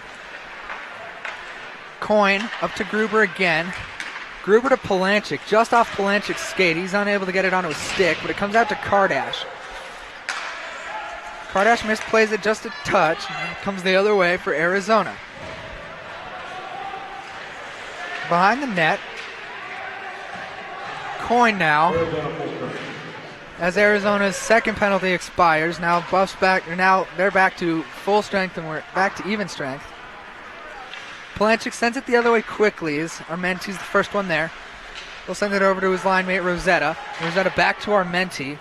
Coyne up to Gruber again. Gruber to Palanchik, just off Palanchik's skate. He's unable to get it onto his stick, but it comes out to Kardash. Kardash misplays it just a touch, and it comes the other way for Arizona. Behind the net, Coyne now, as Arizona's second penalty expires. Now Buffs back. Now they're back to full strength, and we're back to even strength. Palanchik sends it the other way quickly as Armenti's the first one there. He'll send it over to his line mate Rosetta. Rosetta back to Armenti.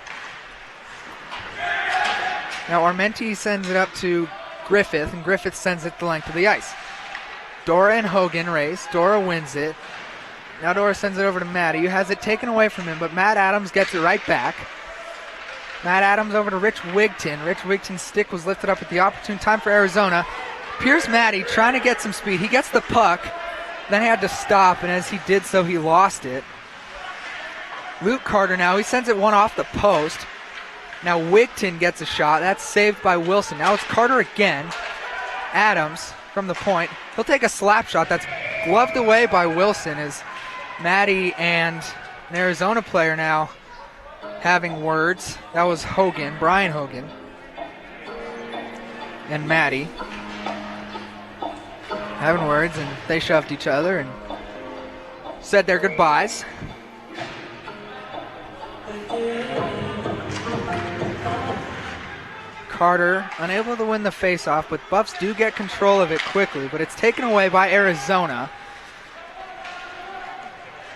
Now Armenti sends it up to Griffith, and Griffith sends it the length of the ice. Dora and Hogan race. Dora wins it. Now Dora sends it over to Matty, who has it taken away from him, but Matt Adams gets it right back. Matt Adams over to Rich Wigton. Rich Wigton's stick was lifted up at the opportune time for Arizona. Here's Matty trying to get some speed. He gets the puck, then he had to stop, and as he did so, he lost it. Luke Carter now, he sends it one off the post. Now Wigton gets a shot. That's saved by Wilson. Now it's Carter again. Adams from the point. He'll take a slap shot. That's gloved away by Wilson as Matty and an Arizona player now having words. That was Hogan, Brian Hogan, and Matty having words, and they shoved each other and said their goodbyes. Carter unable to win the faceoff, but Buffs do get control of it quickly, but it's taken away by Arizona.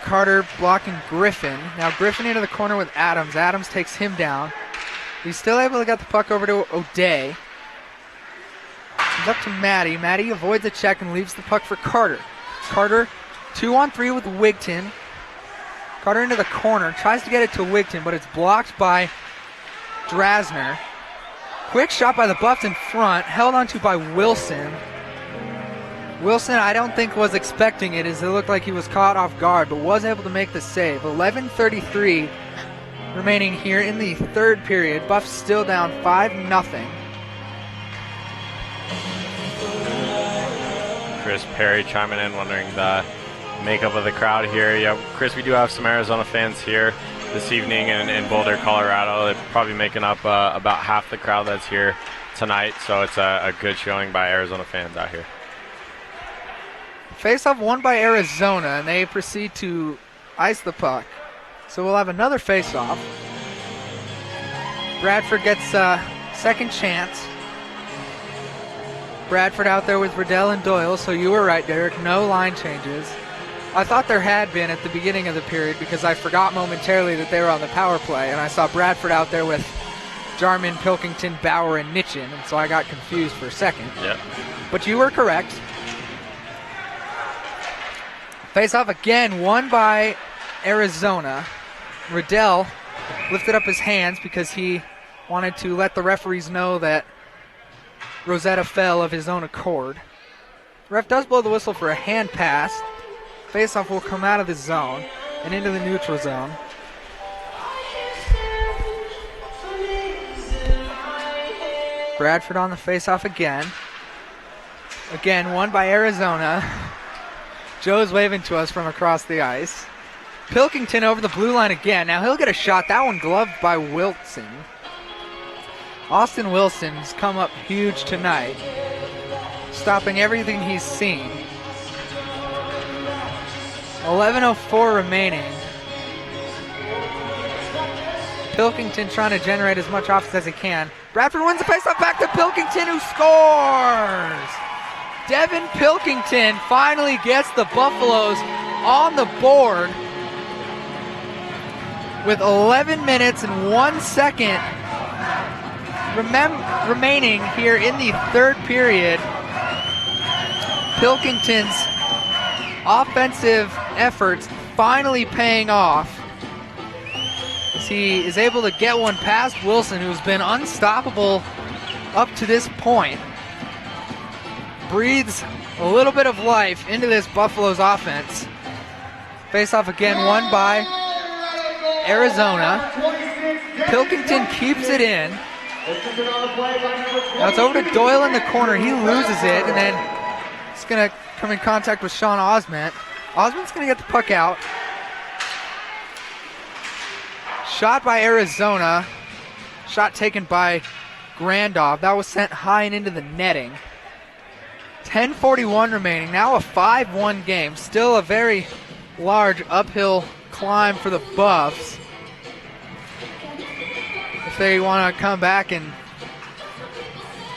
Carter blocking Griffin. Now Griffin into the corner with Adams. Adams takes him down. He's still able to get the puck over to O'Day. It's up to Matty. Matty avoids a check and leaves the puck for Carter. Carter 2-on-3 with Wigton. Carter into the corner. Tries to get it to Wigton, but it's blocked by Drasner. Quick shot by the Buffs in front. Held onto by Wilson. Wilson, I don't think, was expecting it, as it looked like he was caught off guard, but was able to make the save. 11:33 remaining here in the third period. Buffs still down 5-0.
Chris Perry chiming in, wondering the makeup of the crowd here. Yeah, Chris, we do have some Arizona fans here this evening in Boulder, Colorado. They're probably making up about half the crowd that's here tonight, so it's a good showing by Arizona fans out here.
Face-off won by Arizona, and they proceed to ice the puck. So we'll have another face-off. Bradford gets second chance. Bradford out there with Riddell and Doyle, so you were right, Derek. No line changes. I thought there had been at the beginning of the period because I forgot momentarily that they were on the power play, and I saw Bradford out there with Jarman, Pilkington, Bauer, and Nitchin, and so I got confused for a second.
Yeah.
But you were correct. Face-off again, won by Arizona. Riddell lifted up his hands because he wanted to let the referees know that Rosetta fell of his own accord. Ref does blow the whistle for a hand pass. Face-off will come out of the zone and into the neutral zone. Bradford on the face-off again. Again, won by Arizona. Joe's waving to us from across the ice. Pilkington over the blue line again. Now he'll get a shot. That one gloved by Wilson. Austin Wilson's come up huge tonight, stopping everything he's seen. 11:04 remaining. Pilkington trying to generate as much offense as he can. Bradford wins the faceoff back to Pilkington, who scores! Devin Pilkington finally gets the Buffaloes on the board with 11 minutes and 1 second remaining here in the third period. Pilkington's offensive efforts finally paying off as he is able to get one past Wilson, who's been unstoppable up to this point. Breathes a little bit of life into this Buffaloes offense. Face-off again, won by Arizona. Pilkington keeps it in. Now it's over to Doyle in the corner. He loses it, and then he's going to come in contact with Sean Osment. Osment's going to get the puck out. Shot by Arizona. Shot taken by Grandov. That was sent high and into the netting. 10:41 remaining. Now a 5-1 game. Still a very large uphill climb for the Buffs. If they want to come back and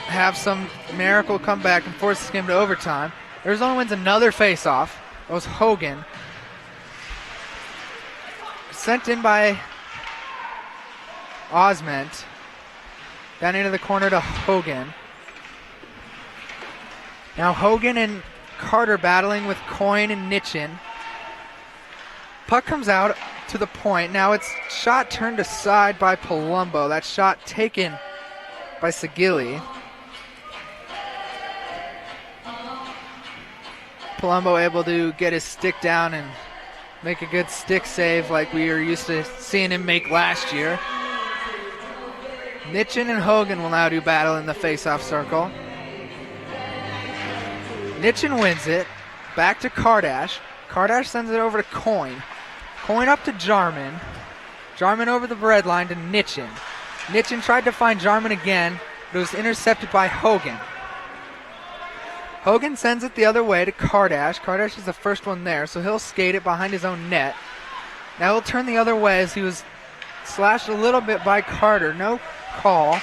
have some miracle comeback and force this game to overtime. Arizona wins another faceoff. That was Hogan. Sent in by Osment. Down into the corner to Hogan. Now Hogan and Carter battling with Coyne and Nitchin. Puck comes out to the point. Now it's shot turned aside by Palumbo. That shot taken by Sagili. Palumbo able to get his stick down and make a good stick save like we were used to seeing him make last year. Nitchin and Hogan will now do battle in the face-off circle. Nitchin wins it. Back to Kardash. Kardash sends it over to Coyne. Coyne up to Jarman. Jarman over the red line to Nitchin. Nitchin tried to find Jarman again, but it was intercepted by Hogan. Hogan sends it the other way to Kardash. Kardash is the first one there, so he'll skate it behind his own net. Now he'll turn the other way as he was slashed a little bit by Carter. No call.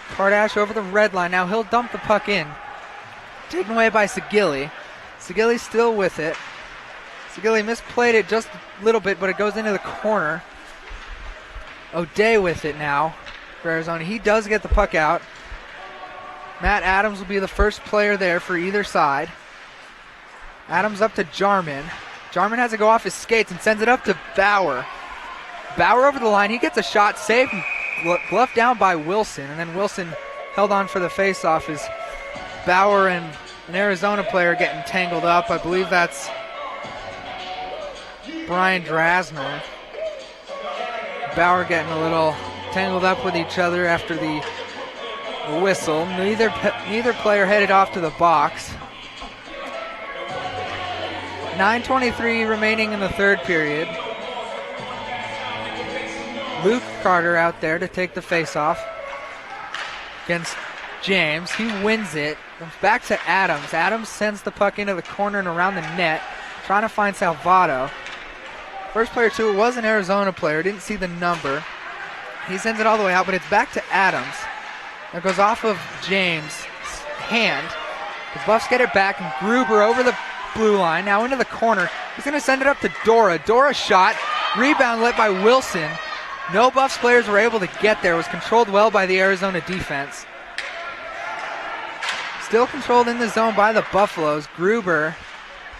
Kardash over the red line. Now he'll dump the puck in. Taken away by Sagili. Sagili still with it. Sagili misplayed it just a little bit, but it goes into the corner. O'Day with it now for Arizona. He does get the puck out. Matt Adams will be the first player there for either side. Adams up to Jarman. Jarman has to go off his skates and sends it up to Bauer. Bauer over the line. He gets a shot saved, bluffed down by Wilson, and then Wilson held on for the faceoff as Bauer and an Arizona player getting tangled up. I believe that's Brian Drasner. Bauer getting a little tangled up with each other after the whistle. Neither player headed off to the box. 9:23 remaining in the third period. Luke Carter out there to take the faceoff against James. He wins it. Comes back to Adams. Adams sends the puck into the corner and around the net, trying to find Salvato. First player to it was an Arizona player. Didn't see the number. He sends it all the way out, but it's back to Adams. That goes off of James' hand. The Buffs get it back, and Gruber over the blue line, now into the corner. He's going to send it up to Dora. Dora shot. Rebound lit by Wilson. No Buffs players were able to get there. It was controlled well by the Arizona defense. Still controlled in the zone by the Buffaloes. Gruber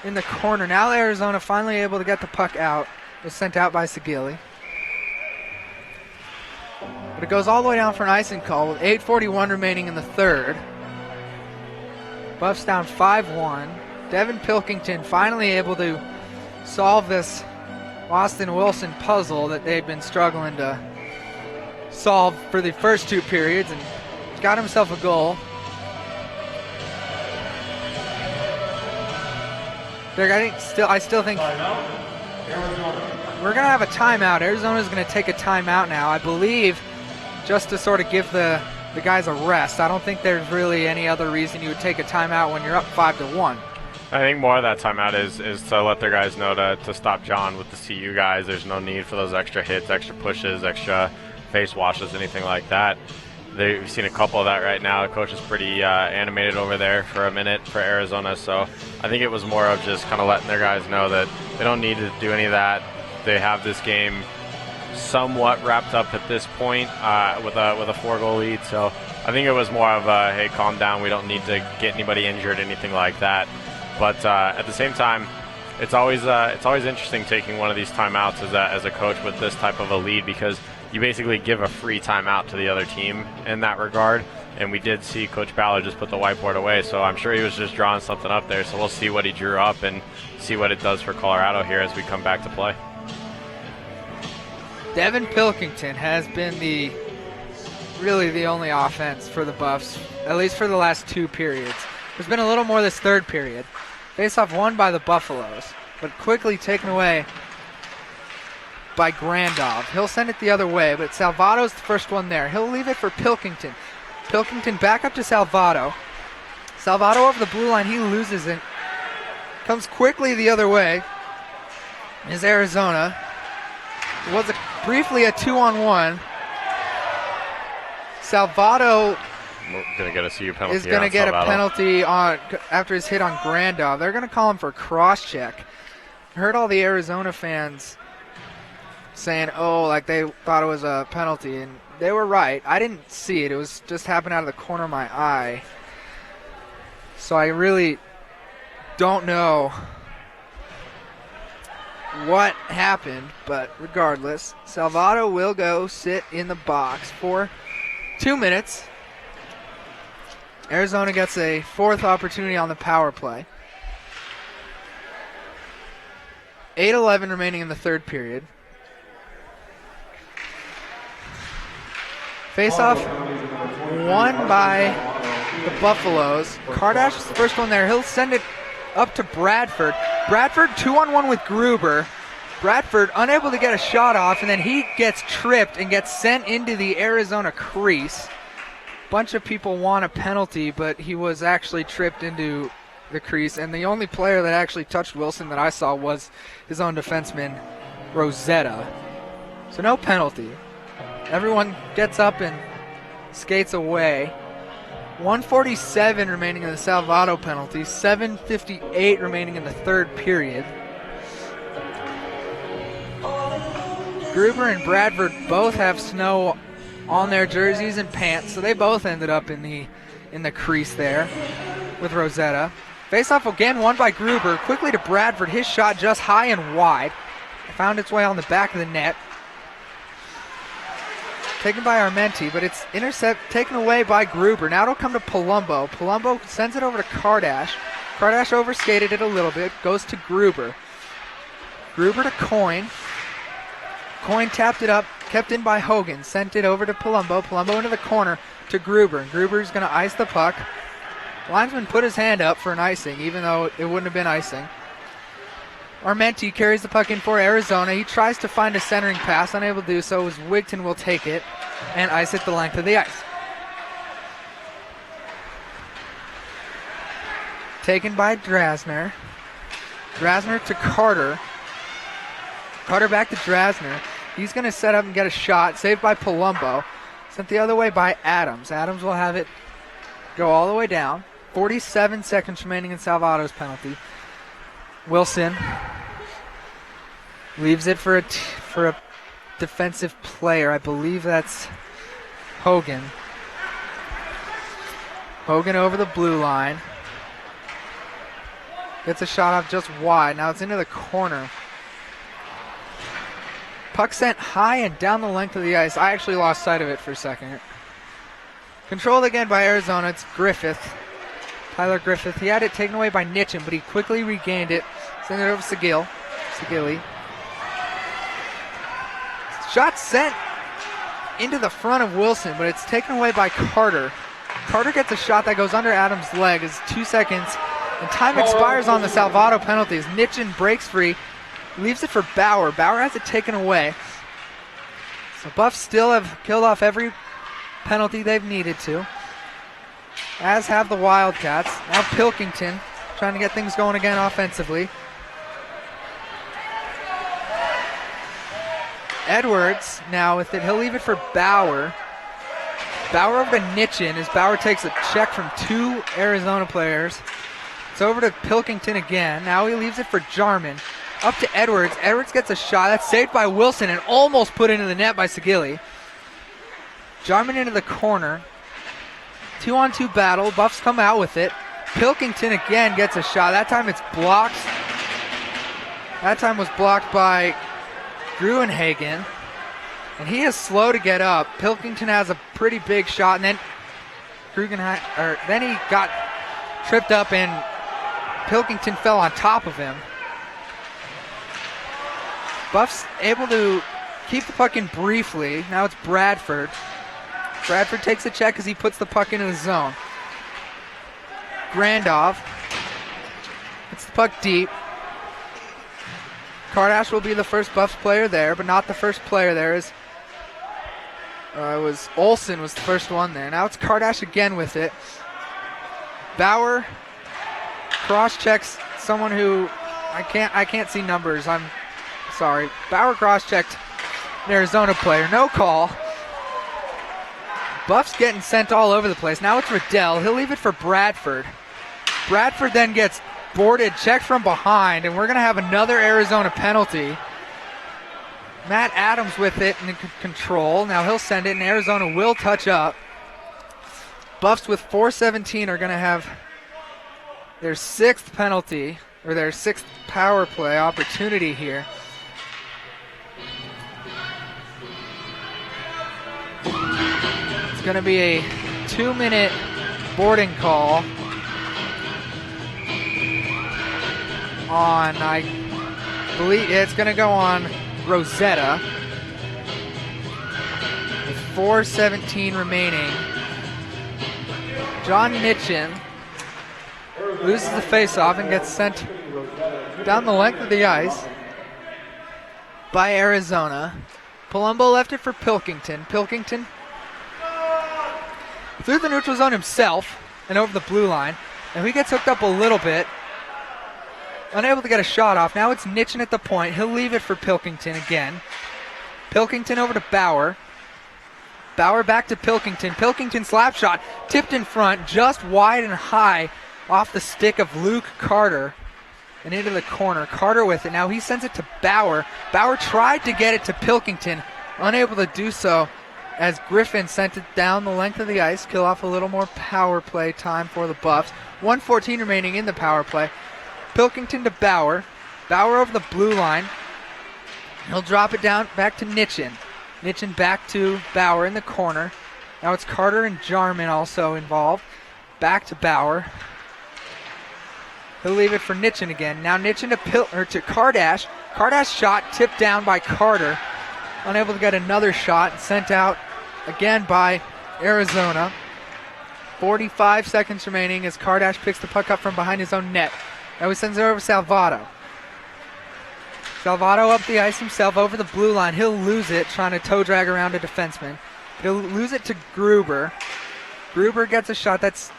in the corner. Now Arizona finally able to get the puck out. It was sent out by Sagili. But it goes all the way down for an icing call with 8:41 remaining in the third. Buffs down 5-1. Devin Pilkington finally able to solve this Austin Wilson puzzle that they'd been struggling to solve for the first two periods, and got himself a goal. I still think we're going to have a timeout. Arizona's going to take a timeout now, I believe, just to sort of give the guys a rest. I don't think there's really any other reason you would take a timeout when you're up 5-1.
I think more of that timeout is to let their guys know to stop John with the CU guys. There's no need for those extra hits, extra pushes, extra face washes, anything like that. We've seen a couple of that right now. The coach is pretty animated over there for a minute for Arizona, so I think it was more of just kind of letting their guys know that they don't need to do any of that. They have this game somewhat wrapped up at this point with a 4-goal lead, so I think it was more of a, hey, calm down, we don't need to get anybody injured, anything like that. But at the same time, it's always interesting taking one of these timeouts as a coach with this type of a lead, because you basically give a free timeout to the other team in that regard. And we did see Coach Ballard just put the whiteboard away, so I'm sure he was just drawing something up there. So we'll see what he drew up and see what it does for Colorado here as we come back to play.
Devin Pilkington has been really the only offense for the Buffs, at least for the last two periods. There's been a little more this third period. Face-off won by the Buffaloes, but quickly taken away by Grandov. He'll send it the other way, but Salvato's the first one there. He'll leave it for Pilkington. Pilkington back up to Salvato. Salvato over the blue line. He loses it. Comes quickly the other way is Arizona. It was briefly a 2-on-1. Salvato is going to get a penalty after his hit on Grandov. They're going to call him for cross-check. I heard all the Arizona fans saying, like they thought it was a penalty, and they were right. I didn't see it. It was just happened out of the corner of my eye. So I really don't know what happened, but regardless, Salvato will go sit in the box for 2 minutes. Arizona gets a fourth opportunity on the power play. 8:11 remaining in the third period. Face-off won by the Buffaloes. Kardash is the first one there. He'll send it up to Bradford. Bradford 2-on-1 with Gruber. Bradford unable to get a shot off, and then he gets tripped and gets sent into the Arizona crease. Bunch of people want a penalty, but he was actually tripped into the crease, and the only player that actually touched Wilson that I saw was his own defenseman, Rosetta. So no penalty. Everyone gets up and skates away. 1:47 remaining in the Salvato penalty. 7:58 remaining in the third period. Gruber and Bradford both have snow on their jerseys and pants, so they both ended up in the crease there with Rosetta. Face-off again won by Gruber. Quickly to Bradford. His shot just high and wide. Found its way on the back of the net. Taken by Armenti, but it's taken away by Gruber. Now it'll come to Palumbo. Palumbo sends it over to Kardash. Kardash overskated it a little bit. Goes to Gruber. Gruber to Coyne. Coyne tapped it up. Kept in by Hogan. Sent it over to Palumbo. Palumbo into the corner to Gruber. And Gruber's going to ice the puck. Linesman put his hand up for an icing, even though it wouldn't have been icing. Armenti carries the puck in for Arizona. He tries to find a centering pass, unable to do so as Wigton will take it and ice it the length of the ice. Taken by Drasner. Drasner to Carter. Carter back to Drasner. He's going to set up and get a shot. Saved by Palumbo. Sent the other way by Adams. Adams will have it go all the way down. 47 seconds remaining in Salvato's penalty. Wilson leaves it for a defensive player. I believe that's Hogan. Hogan over the blue line. Gets a shot off just wide. Now it's into the corner. Puck sent high and down the length of the ice. I actually lost sight of it for a second. Controlled again by Arizona. It's Griffith. Tyler Griffith. He had it taken away by Nitchin, but he quickly regained it. Send it over to Sagilli. Shot sent into the front of Wilson, but it's taken away by Carter. Carter gets a shot that goes under Adams' leg. It's 2 seconds, and time expires on the Salvato penalty as Nitchin breaks free, leaves it for Bauer. Bauer has it taken away. So Buffs still have killed off every penalty they've needed to, as have the Wildcats. Now Pilkington trying to get things going again offensively. Edwards now with it. He'll leave it for Bauer. Bauer over to Nitchin as Bauer takes a check from 2 Arizona players. It's over to Pilkington again. Now he leaves it for Jarman. Up to Edwards. Edwards gets a shot. That's saved by Wilson and almost put into the net by Sagilli. Jarman into the corner. 2-on-2 battle. Buffs come out with it. Pilkington again gets a shot. That time it's blocked. That time was blocked by Gruenhagen. And he is slow to get up. Pilkington has a pretty big shot, and then then he got tripped up and Pilkington fell on top of him. Buffs able to keep the puck in briefly. Now it's Bradford. Bradford takes a check as he puts the puck into the zone. Grandov. It's the puck deep. Kardash will be the first Buffs player there, but not the first player there. It was Olsen was the first one there. Now it's Kardash again with it. Bauer cross-checks someone who I can't see numbers. I'm sorry. Bauer cross-checked an Arizona player. No call. Buffs getting sent all over the place. Now it's Riddell. He'll leave it for Bradford. Bradford then gets boarded, checked from behind, and we're going to have another Arizona penalty. Matt Adams with it in control. Now he'll send it, and Arizona will touch up. Buffs with 4:17 are going to have their 6th penalty, or their 6th power play opportunity here. It's going to be a 2-minute boarding call on, I believe it's going to go on Rosetta. With 4:17 remaining. John Nitchin loses the faceoff and gets sent down the length of the ice by Arizona. Palumbo left it for Pilkington. Pilkington through the neutral zone himself and over the blue line. And he gets hooked up a little bit. Unable to get a shot off. Now it's Nitchin at the point. He'll leave it for Pilkington again. Pilkington over to Bauer. Bauer back to Pilkington. Pilkington slap shot. Tipped in front. Just wide and high off the stick of Luke Carter. And into the corner. Carter with it. Now he sends it to Bauer. Bauer tried to get it to Pilkington. Unable to do so as Griffin sent it down the length of the ice. Kill off a little more power play time for the Buffs. 1:14 remaining in the power play. Pilkington to Bauer. Bauer over the blue line. He'll drop it down back to Nitchin. Nitchin back to Bauer in the corner. Now it's Carter and Jarman also involved. Back to Bauer. He'll leave it for Nitchin again. Now Nitchin to Kardash. Kardash shot tipped down by Carter. Unable to get another shot. Sent out again by Arizona. 45 seconds remaining as Kardash picks the puck up from behind his own net. Now he sends it over to Salvato. Salvato up the ice himself over the blue line. He'll lose it trying to toe drag around a defenseman. He'll lose it to Gruber. Gruber gets a shot that's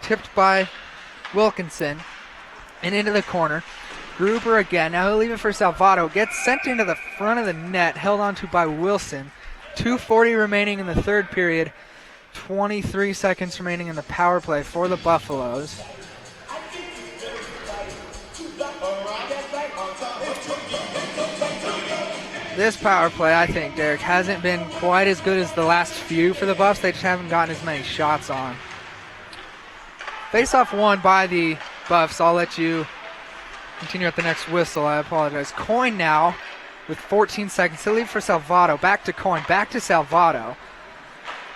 tipped by Wilkinson and into the corner. Gruber again. Now he'll leave it for Salvato. Gets sent into the front of the net, held onto by Wilson. 2:40 remaining in the third period. 23 seconds remaining in the power play for the Buffaloes. This power play, I think, Derek, hasn't been quite as good as the last few for the Buffs. They just haven't gotten as many shots on. Face-off won by the Buffs. I'll let you continue at the next whistle. I apologize. Coyne now with 14 seconds. He'll leave for Salvato. Back to Coyne. Back to Salvato.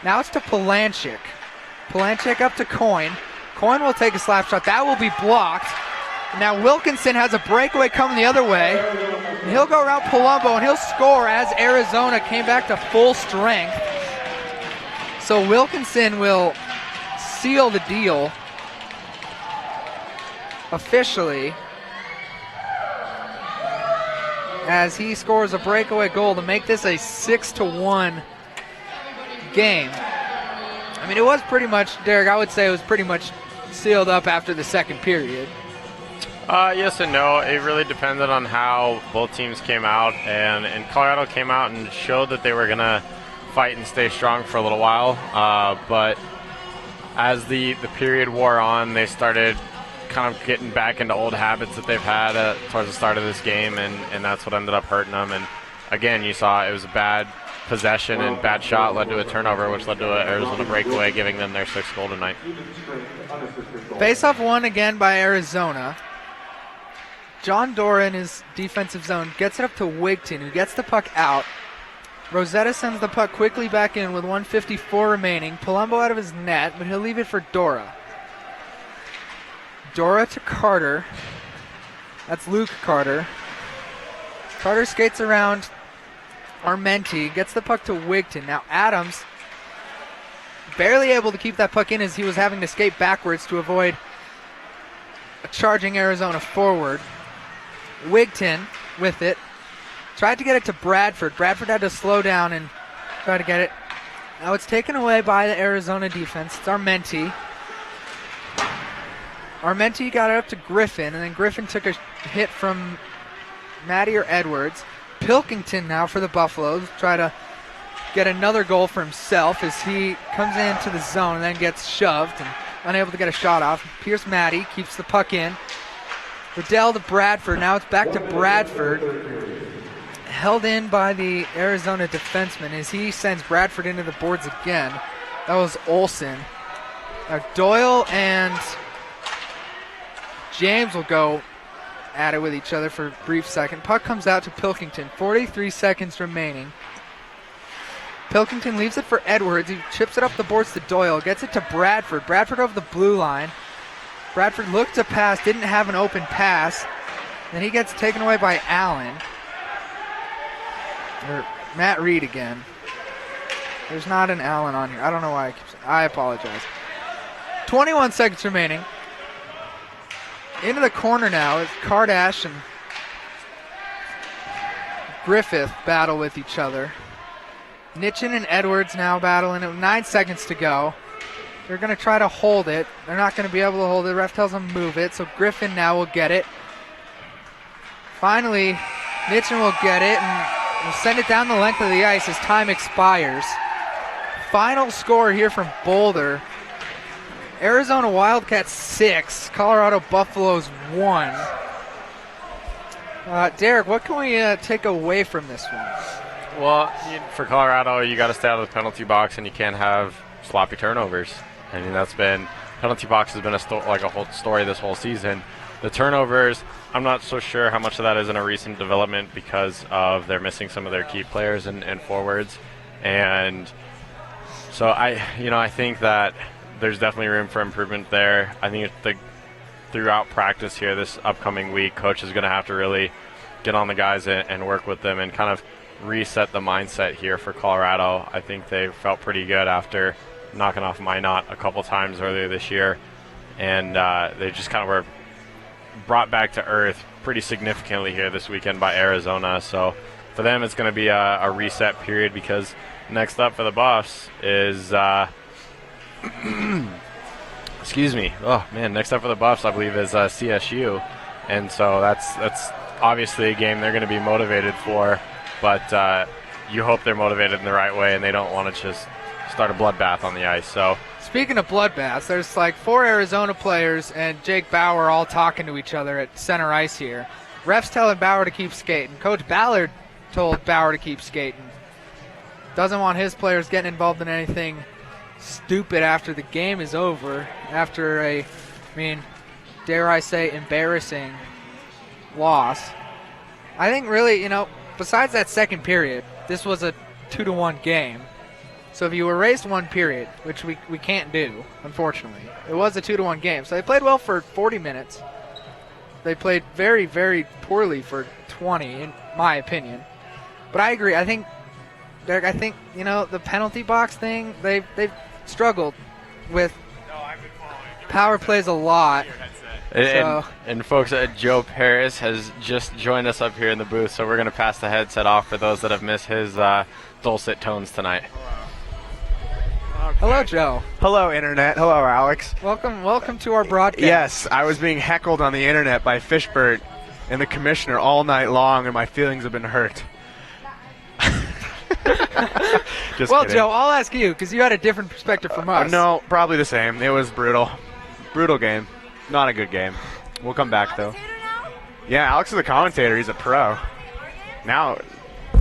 Now it's to Palanchik. Palanchik up to Coyne. Coyne will take a slap shot. That will be blocked. Now Wilkinson has a breakaway coming the other way. And he'll go around Palumbo and he'll score as Arizona came back to full strength. So Wilkinson will seal the deal officially as he scores a breakaway goal to make this a 6-1 game. I mean, it was pretty much, Derek, I would say it was pretty much sealed up after the second period.
Yes and no. It really depended on how both teams came out, and Colorado came out and showed that they were going to fight and stay strong for a little while. But as the period wore on, they started kind of getting back into old habits that they've had towards the start of this game, and that's what ended up hurting them. And again, you saw it was a bad possession and bad shot led to a turnover, which led to an Arizona breakaway, giving them their 6th goal tonight.
Face-off won again by Arizona. John Dora in his defensive zone gets it up to Wigton, who gets the puck out. Rosetta sends the puck quickly back in with 1:54 remaining. Palumbo out of his net, but he'll leave it for Dora. Dora to Carter. That's Luke Carter. Carter skates around Armenti, gets the puck to Wigton. Now Adams barely able to keep that puck in as he was having to skate backwards to avoid a charging Arizona forward. Wigton with it. Tried to get it to Bradford. Bradford had to slow down and try to get it. Now it's taken away by the Arizona defense. It's Armenti. Armenti got it up to Griffin, and then Griffin took a hit from Matty or Edwards. Pilkington now for the Buffaloes. Try to get another goal for himself as he comes into the zone and then gets shoved and unable to get a shot off. Pierce Matty keeps the puck in. Riddell to Bradford. Now it's back to Bradford. Held in by the Arizona defenseman as he sends Bradford into the boards again. That was Olsen. Now Doyle and James will go at it with each other for a brief second. Puck comes out to Pilkington. 43 seconds remaining. Pilkington leaves it for Edwards. He chips it up the boards to Doyle. Gets it to Bradford. Bradford over the blue line. Bradford looked to pass. Didn't have an open pass. Then he gets taken away by Allen. Or Matt Reed again. There's not an Allen on here. I don't know why I keep saying. I apologize. 21 seconds remaining. Into the corner now as Kardash and Griffith battle with each other. Nitchin and Edwards now battling it. 9 seconds to go. They're going to try to hold it. They're not going to be able to hold it. The ref tells them move it. So Griffin now will get it. Finally, Nitchin will get it and will send it down the length of the ice as time expires. Final score here from Boulder. Arizona Wildcats 6, Colorado Buffaloes 1. Derek, what can we take away from this one?
Well, for Colorado, you got to stay out of the penalty box, and you can't have sloppy turnovers. I mean, that's been penalty box has been like a whole story this whole season. The turnovers, I'm not so sure how much of that is in a recent development because of they're missing some of their key players and forwards, and so I think that there's definitely room for improvement there. I think throughout practice here this upcoming week, coach is going to have to really get on the guys and work with them and kind of reset the mindset here for Colorado. I think they felt pretty good after knocking off Minot a couple times earlier this year, and they just kind of were brought back to earth pretty significantly here this weekend by Arizona. So for them, it's going to be a reset period because next up for the Buffs is excuse me. Oh man, next up for the Buffs, I believe, is CSU, and so that's obviously a game they're going to be motivated for, but you hope they're motivated in the right way and they don't want to just start a bloodbath on the ice. So
speaking of bloodbaths, there's like 4 Arizona players and Jake Bauer all talking to each other at center ice here. Ref's telling Bauer to keep skating. Coach Ballard told Bauer to keep skating. Doesn't want his players getting involved in anything stupid after the game is over, after a, dare I say, embarrassing loss. I think really, besides that second period, this was a 2-1 game. So if you erased one period, which we can't do, unfortunately, it was a 2-1 game. So they played well for 40 minutes. They played very, very poorly for 20, in my opinion. But I agree. Derek, the penalty box thing, they've struggled with power plays a lot.
And folks, Joe Paris has just joined us up here in the booth, so we're going to pass the headset off for those that have missed his dulcet tones tonight.
Okay.
Hello, Joe.
Hello, Internet. Hello, Alex.
Welcome to our broadcast.
Yes, I was being heckled on the Internet by Fishbert and the commissioner all night long, and my feelings have been hurt. Just
well,
kidding.
Joe, I'll ask you, because you had a different perspective from us.
No, probably the same. It was brutal. Brutal game. Not a good game. We'll come back, though. Yeah, Alex is a commentator. He's a pro. Now,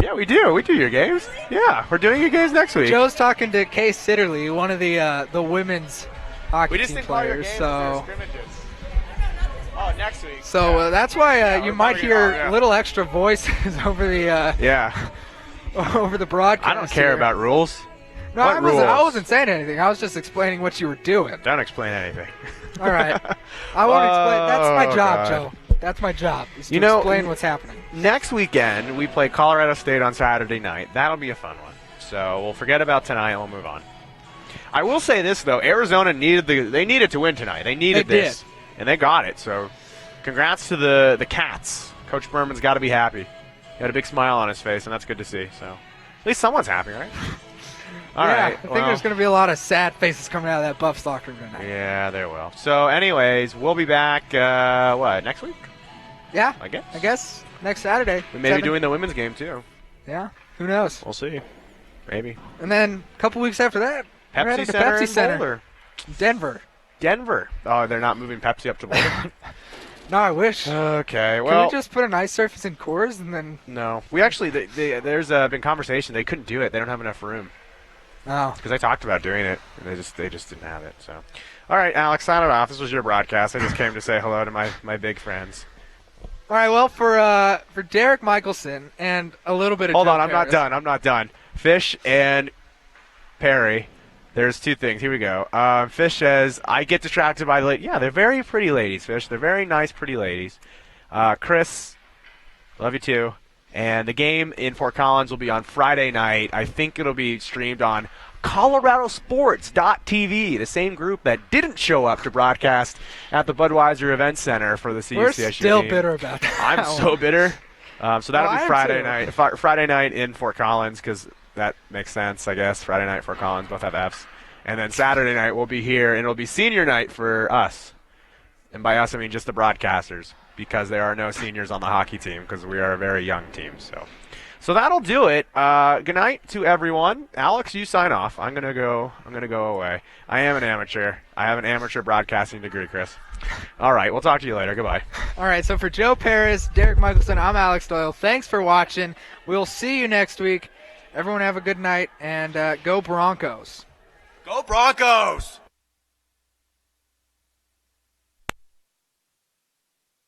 yeah, we do. We do your games. Yeah, we're doing your games next week.
Joe's talking to Kay Sitterly, one of the women's hockey team players. So,
next week.
So that's why you might hear little extra voices over the over the broadcast.
I don't care
here.
about rules.
No, I wasn't saying anything. I was just explaining what you were doing.
Don't explain anything.
All right. I won't explain. That's my job,
God.
Joe. That's my job, is to explain what's happening.
Next weekend, we play Colorado State on Saturday night. That'll be a fun one. So we'll forget about tonight and we'll move on. I will say this, though. Arizona needed to win tonight. They needed this. And they got it. So congrats to the Cats. Coach Berman's got to be happy. He had a big smile on his face, and that's good to see. So at least someone's happy, right? All right.
I think there's going to be a lot of sad faces coming out of that Buffs locker room tonight.
Yeah, there will. So anyways, we'll be back, next week?
Yeah.
I
guess next Saturday.
We may be doing the women's game, too.
Yeah. Who knows?
We'll see. Maybe.
And then a couple weeks after that, we're heading to
Pepsi
Pepsi
Center.
Center. Denver.
Oh, they're not moving Pepsi up to Boulder?
No, I wish.
Okay, well.
Can we just put an ice surface in Coors and then?
No. We actually, there's been conversation. They couldn't do it. They don't have enough room.
Oh.
Because I talked about doing it, and they just didn't have it. So, all right, Alex, sign it off. This was your broadcast. I just came to say hello to my big friends.
All right, well, for Derek Michelson and a little bit of
Hold
Joe
on,
Paris.
I'm not done. Fish and Perry, there's two things. Here we go. Fish says, I get distracted by the ladies. Yeah, they're very pretty ladies, Fish. They're very nice, pretty ladies. Chris, love you too. And the game in Fort Collins will be on Friday night. I think it'll be streamed on ColoradoSports.tv, the same group that didn't show up to broadcast at the Budweiser Event Center for the CUCSU
We're still
game.
bitter about that.
I'm so bitter. So that'll be Friday
too.
night. Friday night in Fort Collins, because that makes sense, I guess. Friday night, Fort Collins, both have Fs. And then Saturday night we'll be here, and it'll be senior night for us. And by us, I mean just the broadcasters, because there are no seniors on the hockey team, because we are a very young team. So that'll do it. Good night to everyone. Alex, you sign off. I'm gonna go away. I am an amateur. I have an amateur broadcasting degree, Chris. All right, we'll talk to you later. Goodbye.
All right, so for Joe Paris, Derek Michelson, I'm Alex Doyle. Thanks for watching. We'll see you next week. Everyone have a good night, and go Broncos.
Go Broncos!